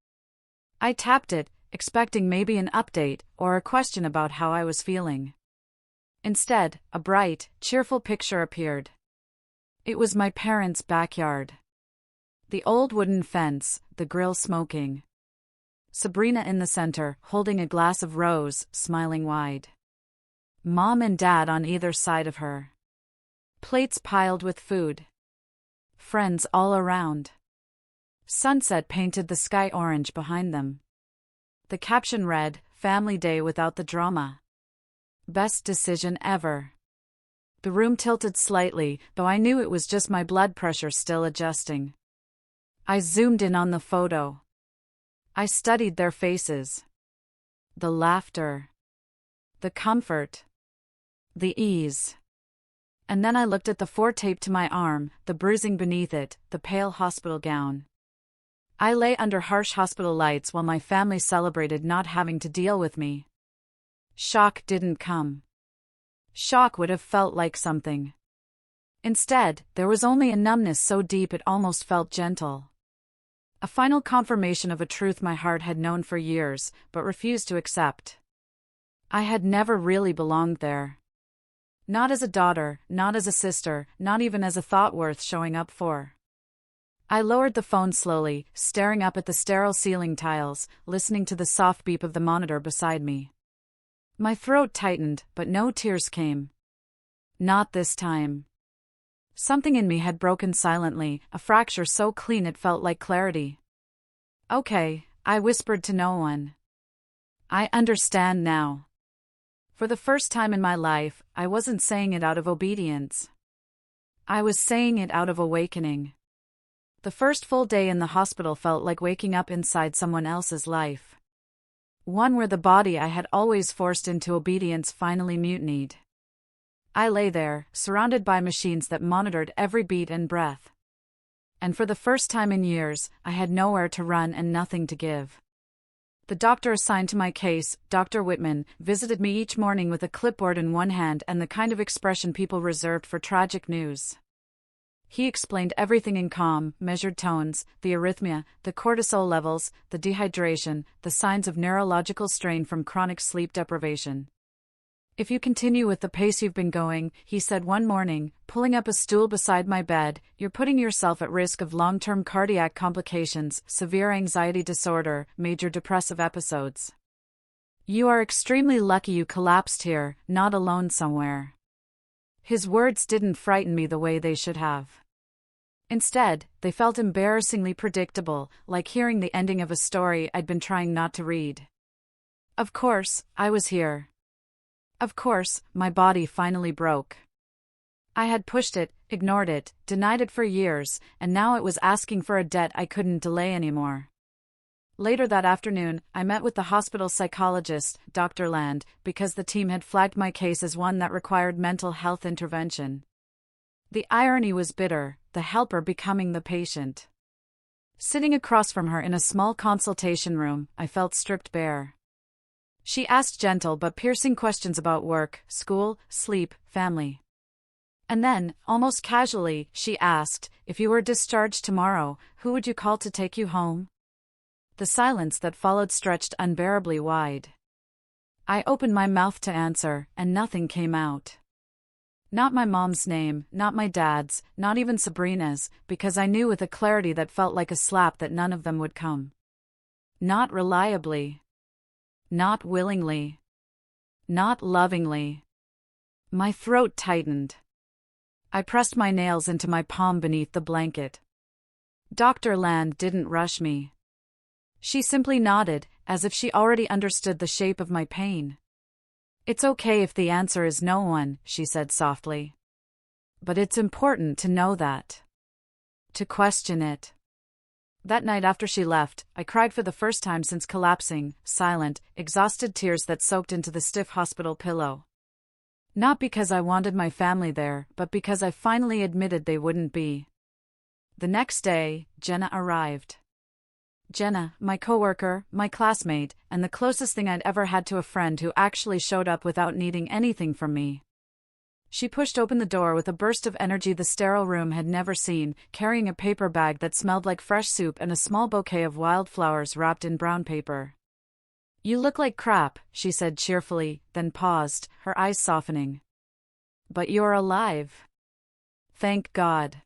I tapped it, expecting maybe an update or a question about how I was feeling. Instead, a bright, cheerful picture appeared. It was my parents' backyard. The old wooden fence, the grill smoking. Sabrina in the center, holding a glass of rose, smiling wide. Mom and Dad on either side of her. Plates piled with food. Friends all around. Sunset painted the sky orange behind them. The caption read, "Family Day without the drama. Best decision ever." The room tilted slightly, though I knew it was just my blood pressure still adjusting. I zoomed in on the photo. I studied their faces. The laughter. The comfort. The ease. And then I looked at the 4 taped to my arm, the bruising beneath it, the pale hospital gown. I lay under harsh hospital lights while my family celebrated not having to deal with me. Shock didn't come. Shock would have felt like something. Instead, there was only a numbness so deep it almost felt gentle. A final confirmation of a truth my heart had known for years, but refused to accept. I had never really belonged there. Not as a daughter, not as a sister, not even as a thought worth showing up for. I lowered the phone slowly, staring up at the sterile ceiling tiles, listening to the soft beep of the monitor beside me. My throat tightened, but no tears came. Not this time. Something in me had broken silently, a fracture so clean it felt like clarity. "Okay," I whispered to no one. "I understand now." For the first time in my life, I wasn't saying it out of obedience. I was saying it out of awakening. The first full day in the hospital felt like waking up inside someone else's life. One where the body I had always forced into obedience finally mutinied. I lay there, surrounded by machines that monitored every beat and breath. And for the first time in years, I had nowhere to run and nothing to give. The doctor assigned to my case, Dr. Whitman, visited me each morning with a clipboard in one hand and the kind of expression people reserved for tragic news. He explained everything in calm, measured tones: the arrhythmia, the cortisol levels, the dehydration, the signs of neurological strain from chronic sleep deprivation. "If you continue with the pace you've been going," he said one morning, pulling up a stool beside my bed, "you're putting yourself at risk of long-term cardiac complications, severe anxiety disorder, major depressive episodes. You are extremely lucky you collapsed here, not alone somewhere." His words didn't frighten me the way they should have. Instead, they felt embarrassingly predictable, like hearing the ending of a story I'd been trying not to read. Of course, I was here. Of course, my body finally broke. I had pushed it, ignored it, denied it for years, and now it was asking for a debt I couldn't delay anymore. Later that afternoon, I met with the hospital psychologist, Dr. Land, because the team had flagged my case as one that required mental health intervention. The irony was bitter, the helper becoming the patient. Sitting across from her in a small consultation room, I felt stripped bare. She asked gentle but piercing questions about work, school, sleep, family. And then, almost casually, she asked, "If you were discharged tomorrow, who would you call to take you home?" The silence that followed stretched unbearably wide. I opened my mouth to answer, and nothing came out. Not my mom's name, not my dad's, not even Sabrina's, because I knew with a clarity that felt like a slap that none of them would come. Not reliably. Not willingly. Not lovingly. My throat tightened. I pressed my nails into my palm beneath the blanket. Dr. Land didn't rush me. She simply nodded, as if she already understood the shape of my pain. "It's okay if the answer is no one," she said softly. "But it's important to know that. To question it." That night after she left, I cried for the first time since collapsing, silent, exhausted tears that soaked into the stiff hospital pillow. Not because I wanted my family there, but because I finally admitted they wouldn't be. The next day, Jenna arrived. Jenna, my coworker, my classmate, and the closest thing I'd ever had to a friend who actually showed up without needing anything from me. She pushed open the door with a burst of energy the sterile room had never seen, carrying a paper bag that smelled like fresh soup and a small bouquet of wildflowers wrapped in brown paper. "You look like crap," she said cheerfully, then paused, her eyes softening. "But you're alive. Thank God."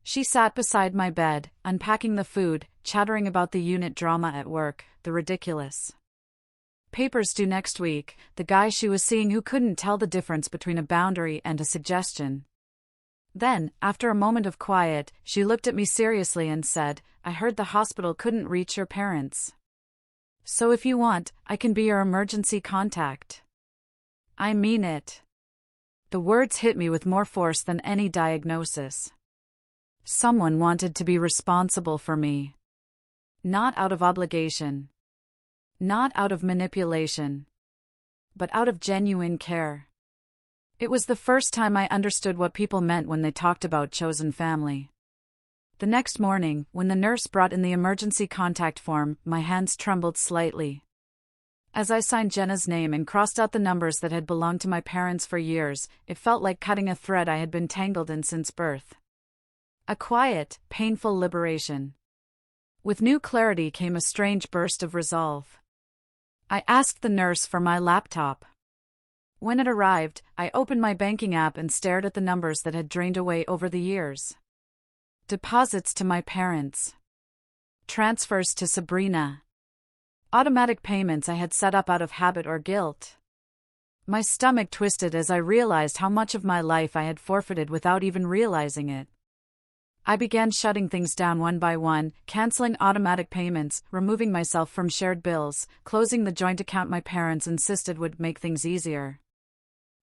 She sat beside my bed, unpacking the food, chattering about the unit drama at work, the ridiculous papers due next week, the guy she was seeing who couldn't tell the difference between a boundary and a suggestion. Then, after a moment of quiet, she looked at me seriously and said, "I heard the hospital couldn't reach your parents. So if you want, I can be your emergency contact." I mean it. The words hit me with more force than any diagnosis. Someone wanted to be responsible for me. Not out of obligation. Not out of manipulation. But out of genuine care. It was the first time I understood what people meant when they talked about chosen family. The next morning, when the nurse brought in the emergency contact form, my hands trembled slightly. As I signed Jenna's name and crossed out the numbers that had belonged to my parents for years, it felt like cutting a thread I had been tangled in since birth. A quiet, painful liberation. With new clarity came a strange burst of resolve. I asked the nurse for my laptop. When it arrived, I opened my banking app and stared at the numbers that had drained away over the years. Deposits to my parents. Transfers to Sabrina. Automatic payments I had set up out of habit or guilt. My stomach twisted as I realized how much of my life I had forfeited without even realizing it. I began shutting things down one by one, canceling automatic payments, removing myself from shared bills, closing the joint account my parents insisted would make things easier.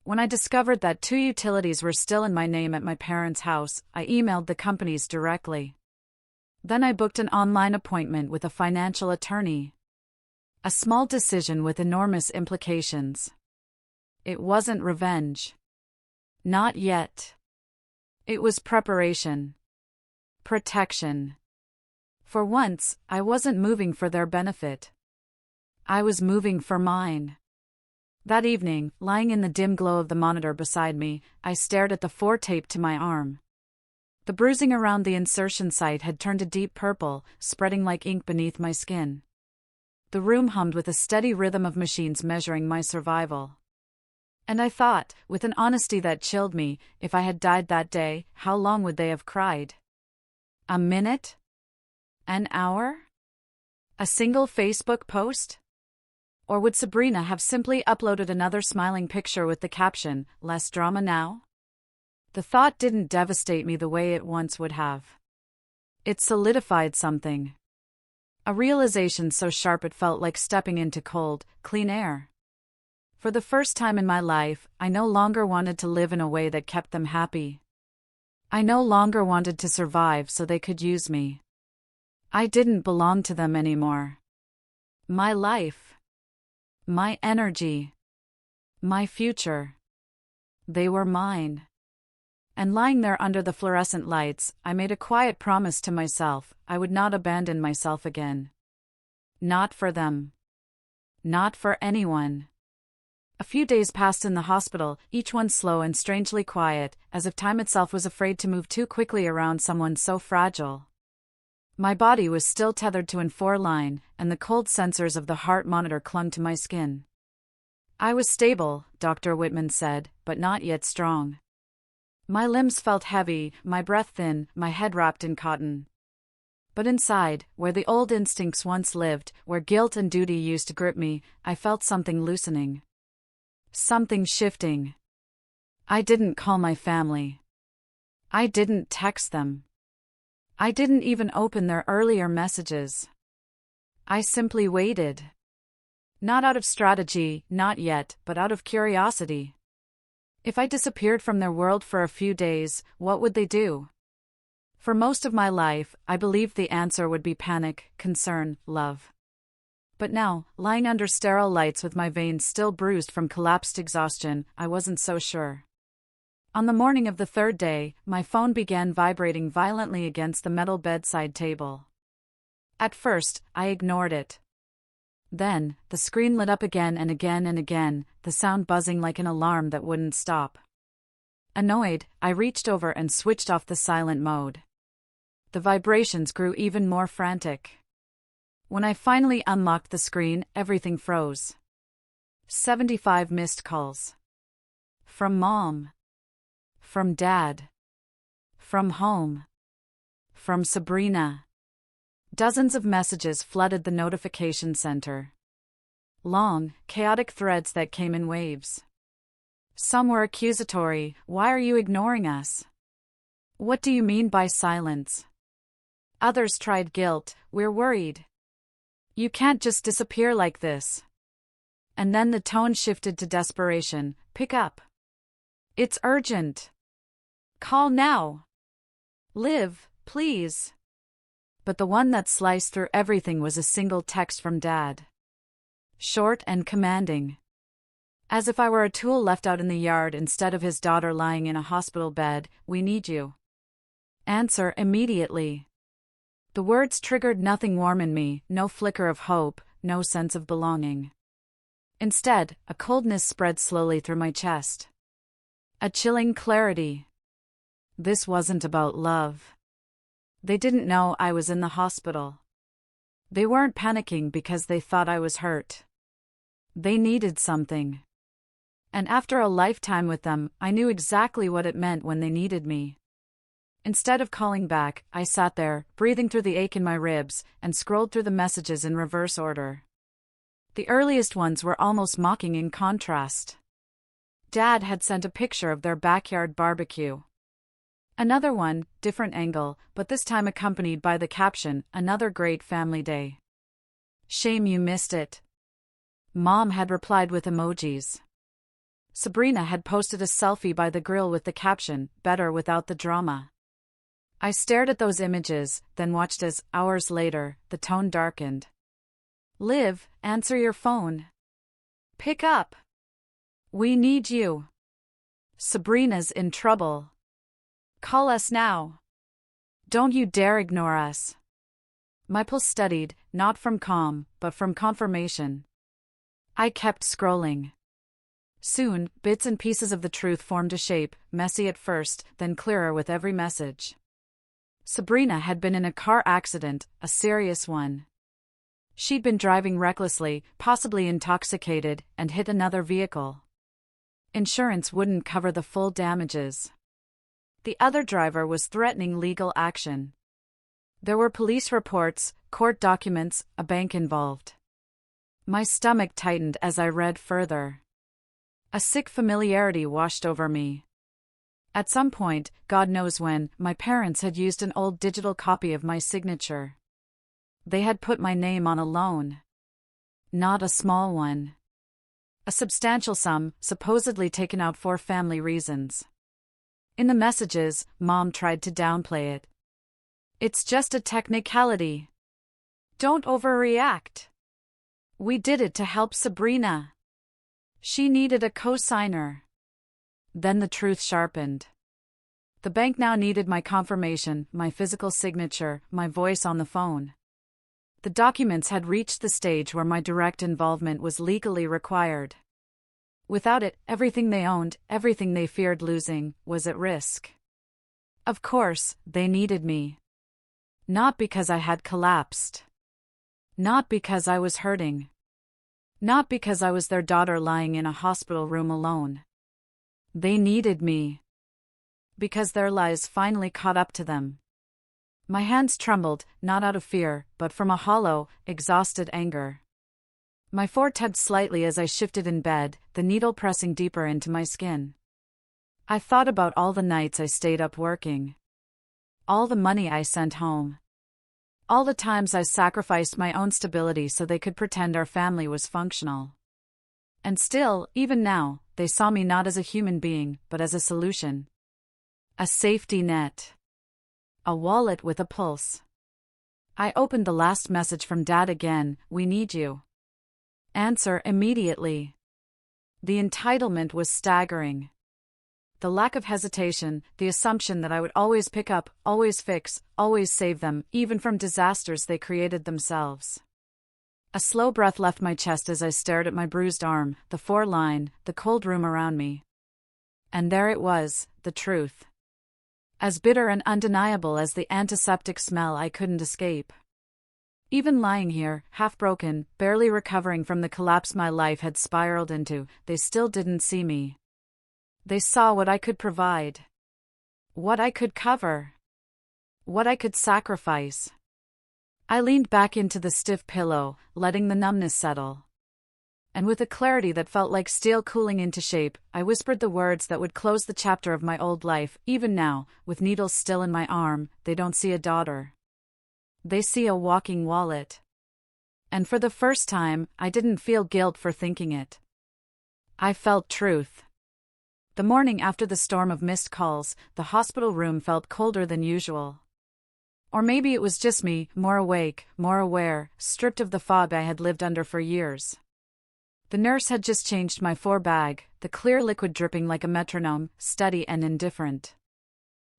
When I discovered that 2 utilities were still in my name at my parents' house, I emailed the companies directly. Then I booked an online appointment with a financial attorney. A small decision with enormous implications. It wasn't revenge. Not yet. It was preparation. Protection. For once, I wasn't moving for their benefit. I was moving for mine. That evening, lying in the dim glow of the monitor beside me, I stared at the 4 tape to my arm. The bruising around the insertion site had turned a deep purple, spreading like ink beneath my skin. The room hummed with a steady rhythm of machines measuring my survival. And I thought, with an honesty that chilled me, if I had died that day, how long would they have cried? A minute? An hour? A single Facebook post? Or would Sabrina have simply uploaded another smiling picture with the caption, "Less drama now"? The thought didn't devastate me the way it once would have. It solidified something. A realization so sharp it felt like stepping into cold, clean air. For the first time in my life, I no longer wanted to live in a way that kept them happy. I no longer wanted to survive so they could use me. I didn't belong to them anymore. My life. My energy. My future. They were mine. And lying there under the fluorescent lights, I made a quiet promise to myself: I would not abandon myself again. Not for them. Not for anyone. A few days passed in the hospital, each one slow and strangely quiet, as if time itself was afraid to move too quickly around someone so fragile. My body was still tethered to an 4-line, and the cold sensors of the heart monitor clung to my skin. I was stable, Dr. Whitman said, but not yet strong. My limbs felt heavy, my breath thin, my head wrapped in cotton. But inside, where the old instincts once lived, where guilt and duty used to grip me, I felt something loosening. Something shifting. I didn't call my family. I didn't text them. I didn't even open their earlier messages. I simply waited. Not out of strategy, not yet, but out of curiosity. If I disappeared from their world for a few days, what would they do? For most of my life, I believed the answer would be panic, concern, love. But now, lying under sterile lights with my veins still bruised from collapsed exhaustion, I wasn't so sure. On the morning of the 3rd day, my phone began vibrating violently against the metal bedside table. At first, I ignored it. Then, the screen lit up again and again and again, the sound buzzing like an alarm that wouldn't stop. Annoyed, I reached over and switched off the silent mode. The vibrations grew even more frantic. When I finally unlocked the screen, everything froze. 75 missed calls. From Mom. From Dad. From home. From Sabrina. Dozens of messages flooded the notification center. Long, chaotic threads that came in waves. Some were accusatory: "Why are you ignoring us? What do you mean by silence?" Others tried guilt: "We're worried. You can't just disappear like this." And then the tone shifted to desperation: "Pick up. It's urgent. Call now. Live, please." But the one that sliced through everything was a single text from Dad. Short and commanding. As if I were a tool left out in the yard instead of his daughter lying in a hospital bed: "We need you. Answer immediately." The words triggered nothing warm in me, no flicker of hope, no sense of belonging. Instead, a coldness spread slowly through my chest. A chilling clarity. This wasn't about love. They didn't know I was in the hospital. They weren't panicking because they thought I was hurt. They needed something. And after a lifetime with them, I knew exactly what it meant when they needed me. Instead of calling back, I sat there, breathing through the ache in my ribs, and scrolled through the messages in reverse order. The earliest ones were almost mocking in contrast. Dad had sent a picture of their backyard barbecue. Another one, different angle, but this time accompanied by the caption, "Another great family day. Shame you missed it." Mom had replied with emojis. Sabrina had posted a selfie by the grill with the caption, "Better without the drama." I stared at those images, then watched as, hours later, the tone darkened. Liv, answer your phone. Pick up. We need you. Sabrina's in trouble. Call us now. Don't you dare ignore us. My pulse steadied, not from calm, but from confirmation. I kept scrolling. Soon, bits and pieces of the truth formed a shape, messy at first, then clearer with every message. Sabrina had been in a car accident, a serious one. She'd been driving recklessly, possibly intoxicated, and hit another vehicle. Insurance wouldn't cover the full damages. The other driver was threatening legal action. There were police reports, court documents, a bank involved. My stomach tightened as I read further. A sick familiarity washed over me. At some point, God knows when, my parents had used an old digital copy of my signature. They had put my name on a loan. Not a small one. A substantial sum, supposedly taken out for family reasons. In the messages, Mom tried to downplay it. It's just a technicality. Don't overreact. We did it to help Sabrina. She needed a co-signer. Then the truth sharpened. The bank now needed my confirmation, my physical signature, my voice on the phone. The documents had reached the stage where my direct involvement was legally required. Without it, everything they owned, everything they feared losing, was at risk. Of course, they needed me. Not because I had collapsed. Not because I was hurting. Not because I was their daughter lying in a hospital room alone. They needed me. Because their lies finally caught up to them. My hands trembled, not out of fear, but from a hollow, exhausted anger. My forehead tugged slightly as I shifted in bed, the needle pressing deeper into my skin. I thought about all the nights I stayed up working. All the money I sent home. All the times I sacrificed my own stability so they could pretend our family was functional. And still, even now, they saw me not as a human being, but as a solution. A safety net. A wallet with a pulse. I opened the last message from Dad again, "We need you." Answer immediately. The entitlement was staggering. The lack of hesitation, the assumption that I would always pick up, always fix, always save them, even from disasters they created themselves. A slow breath left my chest as I stared at my bruised arm, the foreline, the cold room around me. And there it was, the truth. As bitter and undeniable as the antiseptic smell I couldn't escape. Even lying here, half-broken, barely recovering from the collapse my life had spiraled into, they still didn't see me. They saw what I could provide. What I could cover. What I could sacrifice. I leaned back into the stiff pillow, letting the numbness settle. And with a clarity that felt like steel cooling into shape, I whispered the words that would close the chapter of my old life. Even now, with needles still in my arm, they don't see a daughter. They see a walking wallet. And for the first time, I didn't feel guilt for thinking it. I felt truth. The morning after the storm of missed calls, the hospital room felt colder than usual. Or maybe it was just me, more awake, more aware, stripped of the fog I had lived under for years. The nurse had just changed my bag, the clear liquid dripping like a metronome, steady and indifferent.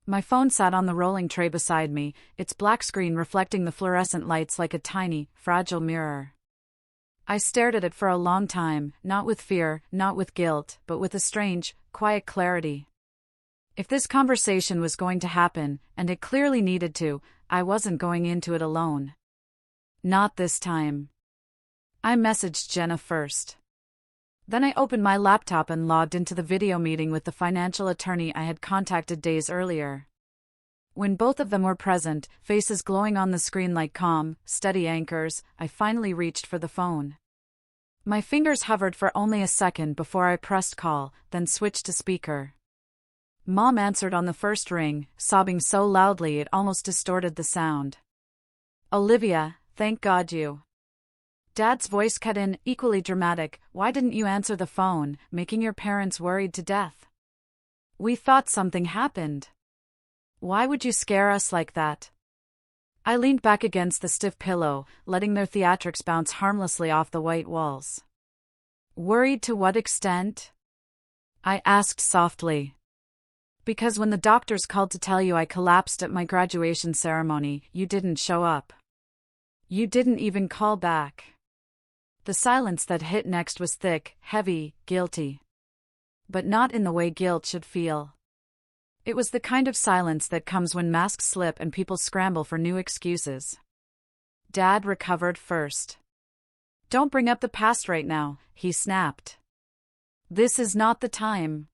My phone sat on the rolling tray beside me, its black screen reflecting the fluorescent lights like a tiny, fragile mirror. I stared at it for a long time, not with fear, not with guilt, but with a strange, quiet clarity. If this conversation was going to happen, and it clearly needed to, I wasn't going into it alone. Not this time. I messaged Jenna first. Then I opened my laptop and logged into the video meeting with the financial attorney I had contacted days earlier. When both of them were present, faces glowing on the screen like calm, steady anchors, I finally reached for the phone. My fingers hovered for only a second before I pressed call, then switched to speaker. Mom answered on the first ring, sobbing so loudly it almost distorted the sound. "Olivia, thank God you." Dad's voice cut in, equally dramatic. "Why didn't you answer the phone, making your parents worried to death? We thought something happened. Why would you scare us like that?" I leaned back against the stiff pillow, letting their theatrics bounce harmlessly off the white walls. Worried to what extent? I asked softly. Because when the doctors called to tell you I collapsed at my graduation ceremony, you didn't show up. You didn't even call back. The silence that hit next was thick, heavy, guilty. But not in the way guilt should feel. It was the kind of silence that comes when masks slip and people scramble for new excuses. Dad recovered first. Don't bring up the past right now, he snapped. This is not the time.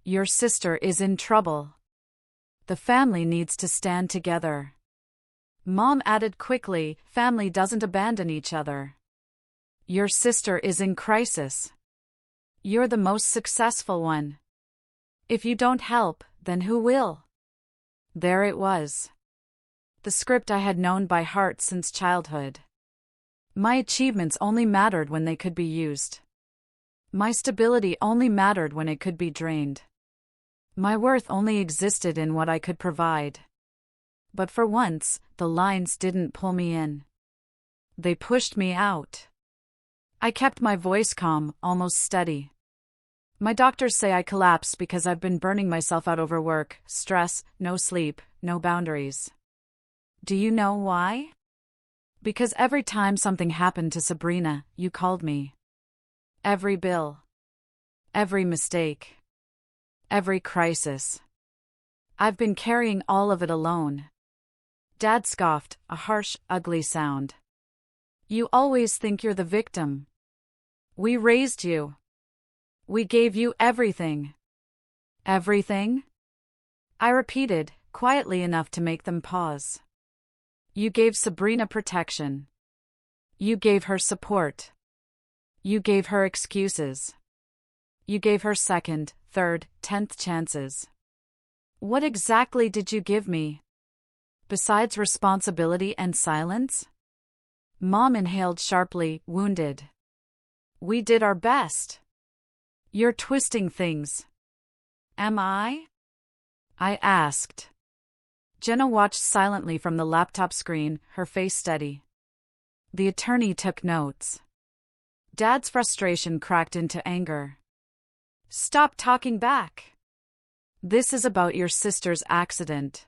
Your sister is in trouble. The family needs to stand together. Mom added quickly, family doesn't abandon each other. Your sister is in crisis. You're the most successful one. If you don't help, then who will? There it was. The script I had known by heart since childhood. My achievements only mattered when they could be used. My stability only mattered when it could be drained. My worth only existed in what I could provide. But for once, the lines didn't pull me in. They pushed me out. I kept my voice calm, almost steady. My doctors say I collapsed because I've been burning myself out over work, stress, no sleep, no boundaries. Do you know why? Because every time something happened to Sabrina, you called me. Every bill. Every mistake. Every crisis. I've been carrying all of it alone. Dad scoffed, a harsh, ugly sound. You always think you're the victim. We raised you. We gave you everything. Everything? I repeated, quietly enough to make them pause. You gave Sabrina protection. You gave her support. You gave her excuses. You gave her second, third, 10th chances. What exactly did you give me? Besides responsibility and silence? Mom inhaled sharply, wounded. We did our best. You're twisting things. Am I? I asked. Jenna watched silently from the laptop screen, her face steady. The attorney took notes. Dad's frustration cracked into anger. Stop talking back. This is about your sister's accident.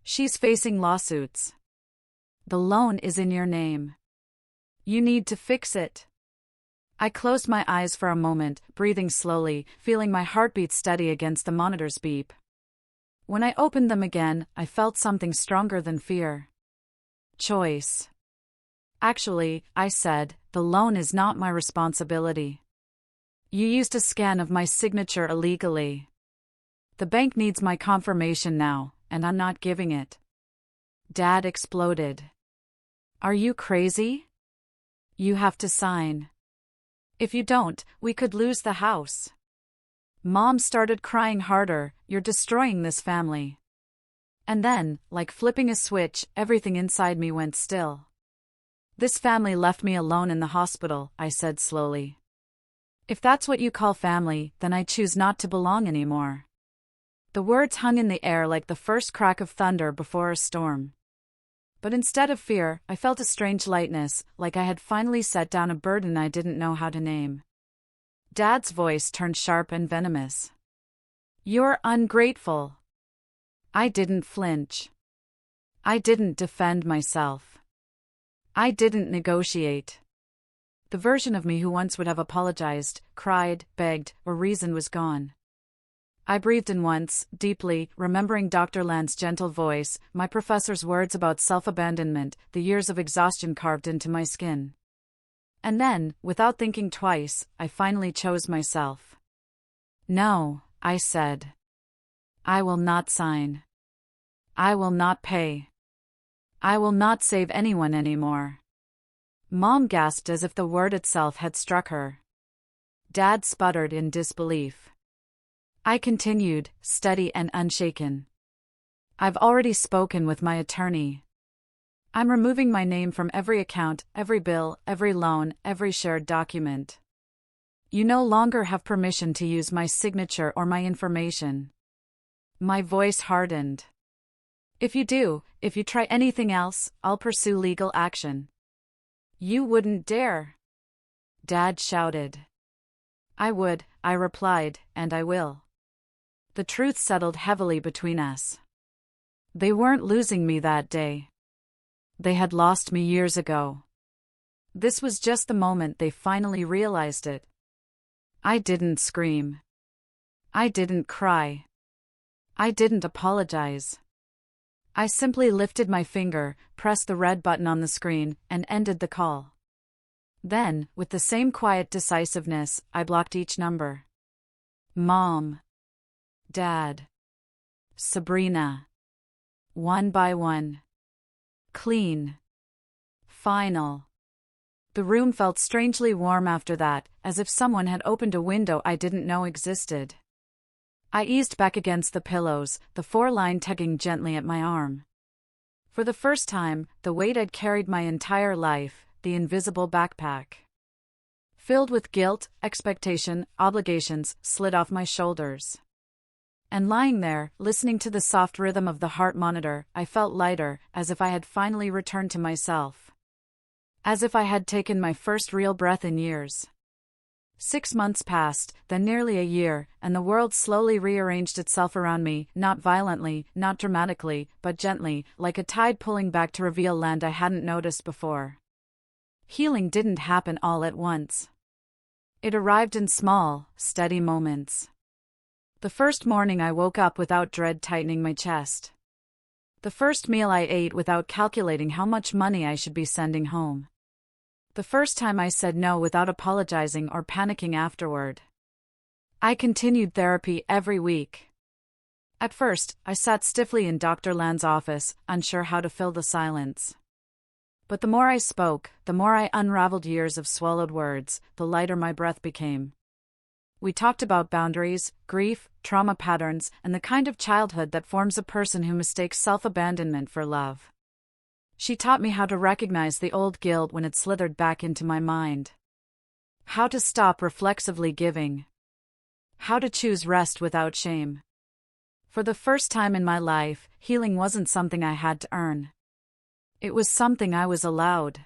She's facing lawsuits. The loan is in your name. You need to fix it. I closed my eyes for a moment, breathing slowly, feeling my heartbeat steady against the monitor's beep. When I opened them again, I felt something stronger than fear. Choice. Actually, I said, the loan is not my responsibility. You used a scan of my signature illegally. The bank needs my confirmation now, and I'm not giving it. Dad exploded. Are you crazy? You have to sign. If you don't, we could lose the house. Mom started crying harder, you're destroying this family. And then, like flipping a switch, everything inside me went still. This family left me alone in the hospital, I said slowly. If that's what you call family, then I choose not to belong anymore. The words hung in the air like the first crack of thunder before a storm. But instead of fear, I felt a strange lightness, like I had finally set down a burden I didn't know how to name. Dad's voice turned sharp and venomous. You're ungrateful. I didn't flinch. I didn't defend myself. I didn't negotiate. The version of me who once would have apologized, cried, begged, or reasoned was gone. I breathed in once, deeply, remembering Dr. Land's gentle voice, my professor's words about self-abandonment, the years of exhaustion carved into my skin. And then, without thinking twice, I finally chose myself. No, I said. I will not sign. I will not pay. I will not save anyone anymore. Mom gasped as if the word itself had struck her. Dad sputtered in disbelief. I continued, steady and unshaken. I've already spoken with my attorney. I'm removing my name from every account, every bill, every loan, every shared document. You no longer have permission to use my signature or my information. My voice hardened. If you try anything else, I'll pursue legal action." "You wouldn't dare," Dad shouted. "I would," I replied, "and I will." The truth settled heavily between us. They weren't losing me that day. They had lost me years ago. This was just the moment they finally realized it. I didn't scream. I didn't cry. I didn't apologize. I simply lifted my finger, pressed the red button on the screen, and ended the call. Then, with the same quiet decisiveness, I blocked each number. Mom. Dad. Sabrina. One by one. Clean. Final. The room felt strangely warm after that, as if someone had opened a window I didn't know existed. I eased back against the pillows, the four-line tugging gently at my arm. For the first time, the weight I'd carried my entire life, the invisible backpack, filled with guilt, expectation, obligations, slid off my shoulders. And lying there, listening to the soft rhythm of the heart monitor, I felt lighter, as if I had finally returned to myself. As if I had taken my first real breath in years. 6 months passed, then nearly a year, and the world slowly rearranged itself around me, not violently, not dramatically, but gently, like a tide pulling back to reveal land I hadn't noticed before. Healing didn't happen all at once. It arrived in small, steady moments. The first morning I woke up without dread tightening my chest. The first meal I ate without calculating how much money I should be sending home. The first time I said no without apologizing or panicking afterward. I continued therapy every week. At first, I sat stiffly in Dr. Land's office, unsure how to fill the silence. But the more I spoke, the more I unraveled years of swallowed words, the lighter my breath became. We talked about boundaries, grief, trauma patterns, and the kind of childhood that forms a person who mistakes self-abandonment for love. She taught me how to recognize the old guilt when it slithered back into my mind. How to stop reflexively giving. How to choose rest without shame. For the first time in my life, healing wasn't something I had to earn. It was something I was allowed.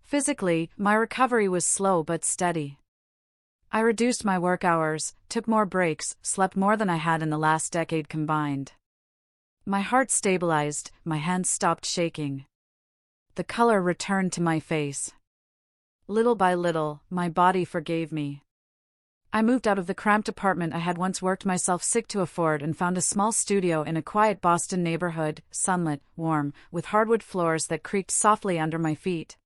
Physically, my recovery was slow but steady. I reduced my work hours, took more breaks, slept more than I had in the last decade combined. My heart stabilized, my hands stopped shaking. The color returned to my face. Little by little, my body forgave me. I moved out of the cramped apartment I had once worked myself sick to afford and found a small studio in a quiet Boston neighborhood, sunlit, warm, with hardwood floors that creaked softly under my feet.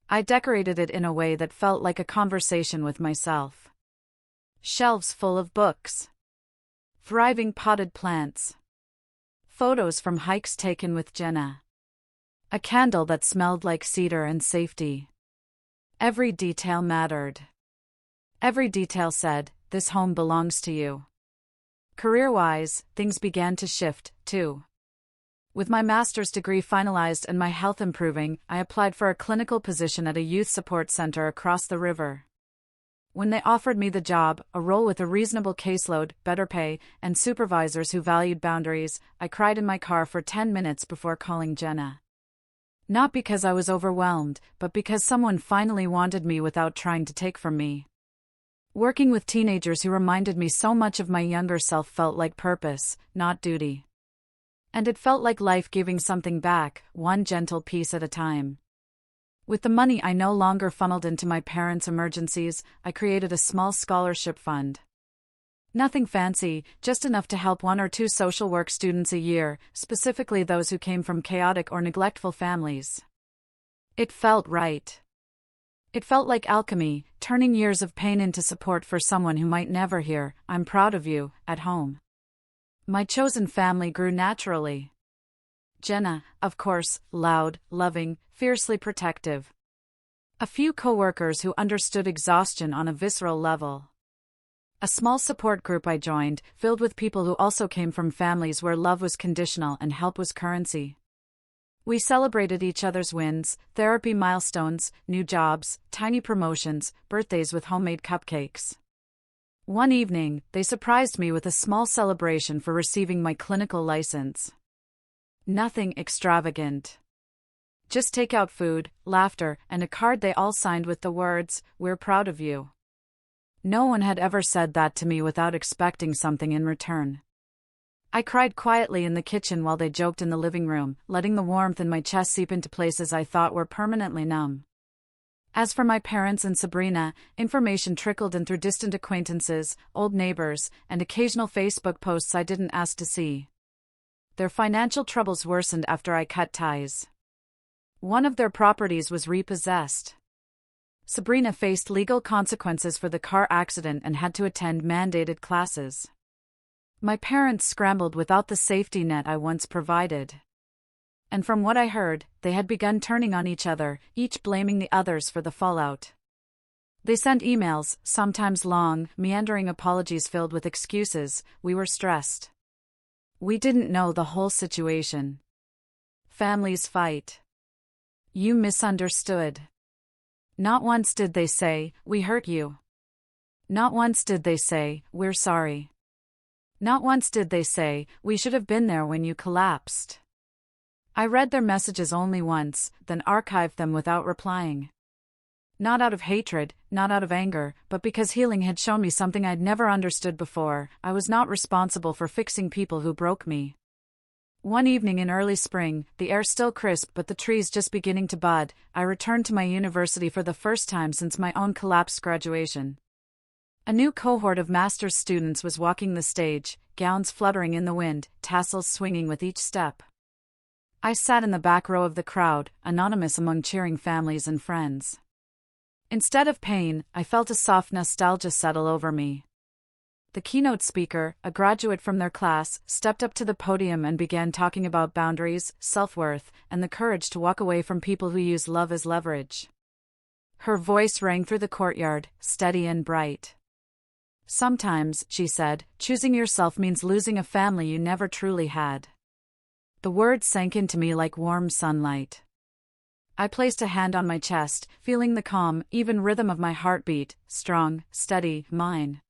I decorated it in a way that felt like a conversation with myself. Shelves full of books. Thriving potted plants. Photos from hikes taken with Jenna. A candle that smelled like cedar and safety. Every detail mattered. Every detail said, "This home belongs to you." Career-wise, things began to shift, too. With my master's degree finalized and my health improving, I applied for a clinical position at a youth support center across the river. When they offered me the job, a role with a reasonable caseload, better pay, and supervisors who valued boundaries, I cried in my car for 10 minutes before calling Jenna. Not because I was overwhelmed, but because someone finally wanted me without trying to take from me. Working with teenagers who reminded me so much of my younger self felt like purpose, not duty. And it felt like life giving something back, one gentle piece at a time. With the money I no longer funneled into my parents' emergencies, I created a small scholarship fund. Nothing fancy, just enough to help 1 or 2 social work students a year, specifically those who came from chaotic or neglectful families. It felt right. It felt like alchemy, turning years of pain into support for someone who might never hear, "I'm proud of you," at home. My chosen family grew naturally. Jenna, of course, loud, loving, fiercely protective. A few co-workers who understood exhaustion on a visceral level. A small support group I joined, filled with people who also came from families where love was conditional and help was currency. We celebrated each other's wins, therapy milestones, new jobs, tiny promotions, birthdays with homemade cupcakes. One evening, they surprised me with a small celebration for receiving my clinical license. Nothing extravagant. Just takeout food, laughter, and a card they all signed with the words, "We're proud of you." No one had ever said that to me without expecting something in return. I cried quietly in the kitchen while they joked in the living room, letting the warmth in my chest seep into places I thought were permanently numb. As for my parents and Sabrina, information trickled in through distant acquaintances, old neighbors, and occasional Facebook posts I didn't ask to see. Their financial troubles worsened after I cut ties. One of their properties was repossessed. Sabrina faced legal consequences for the car accident and had to attend mandated classes. My parents scrambled without the safety net I once provided. And from what I heard, they had begun turning on each other, each blaming the others for the fallout. They sent emails, sometimes long, meandering apologies filled with excuses. We were stressed. We didn't know the whole situation. Families fight. You misunderstood. Not once did they say, "We hurt you." Not once did they say, "We're sorry." Not once did they say, "We should have been there when you collapsed." I read their messages only once, then archived them without replying. Not out of hatred, not out of anger, but because healing had shown me something I'd never understood before. I was not responsible for fixing people who broke me. One evening in early spring, the air still crisp but the trees just beginning to bud, I returned to my university for the first time since my own collapsed graduation. A new cohort of master's students was walking the stage, gowns fluttering in the wind, tassels swinging with each step. I sat in the back row of the crowd, anonymous among cheering families and friends. Instead of pain, I felt a soft nostalgia settle over me. The keynote speaker, a graduate from their class, stepped up to the podium and began talking about boundaries, self-worth, and the courage to walk away from people who use love as leverage. Her voice rang through the courtyard, steady and bright. "Sometimes," she said, "choosing yourself means losing a family you never truly had." The words sank into me like warm sunlight. I placed a hand on my chest, feeling the calm, even rhythm of my heartbeat, strong, steady, mine.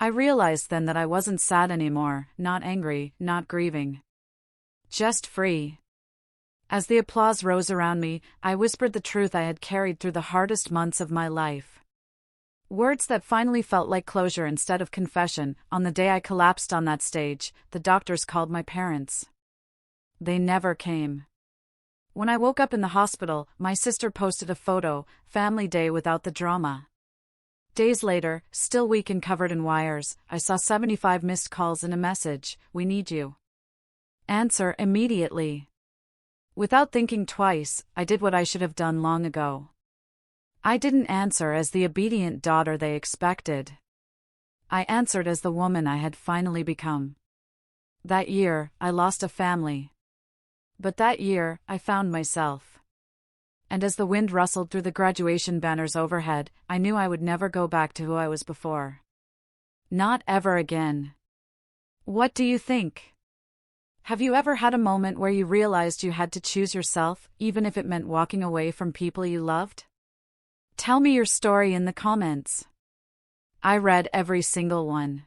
I realized then that I wasn't sad anymore, not angry, not grieving. Just free. As the applause rose around me, I whispered the truth I had carried through the hardest months of my life. Words that finally felt like closure instead of confession. On the day I collapsed on that stage, the doctors called my parents. They never came. When I woke up in the hospital, my sister posted a photo, family day without the drama. Days later, still weak and covered in wires, I saw 75 missed calls and a message, "We need you." Answer immediately. Without thinking twice, I did what I should have done long ago. I didn't answer as the obedient daughter they expected. I answered as the woman I had finally become. That year, I lost a family. But that year, I found myself. And as the wind rustled through the graduation banners overhead, I knew I would never go back to who I was before. Not ever again. What do you think? Have you ever had a moment where you realized you had to choose yourself, even if it meant walking away from people you loved? Tell me your story in the comments. I read every single one.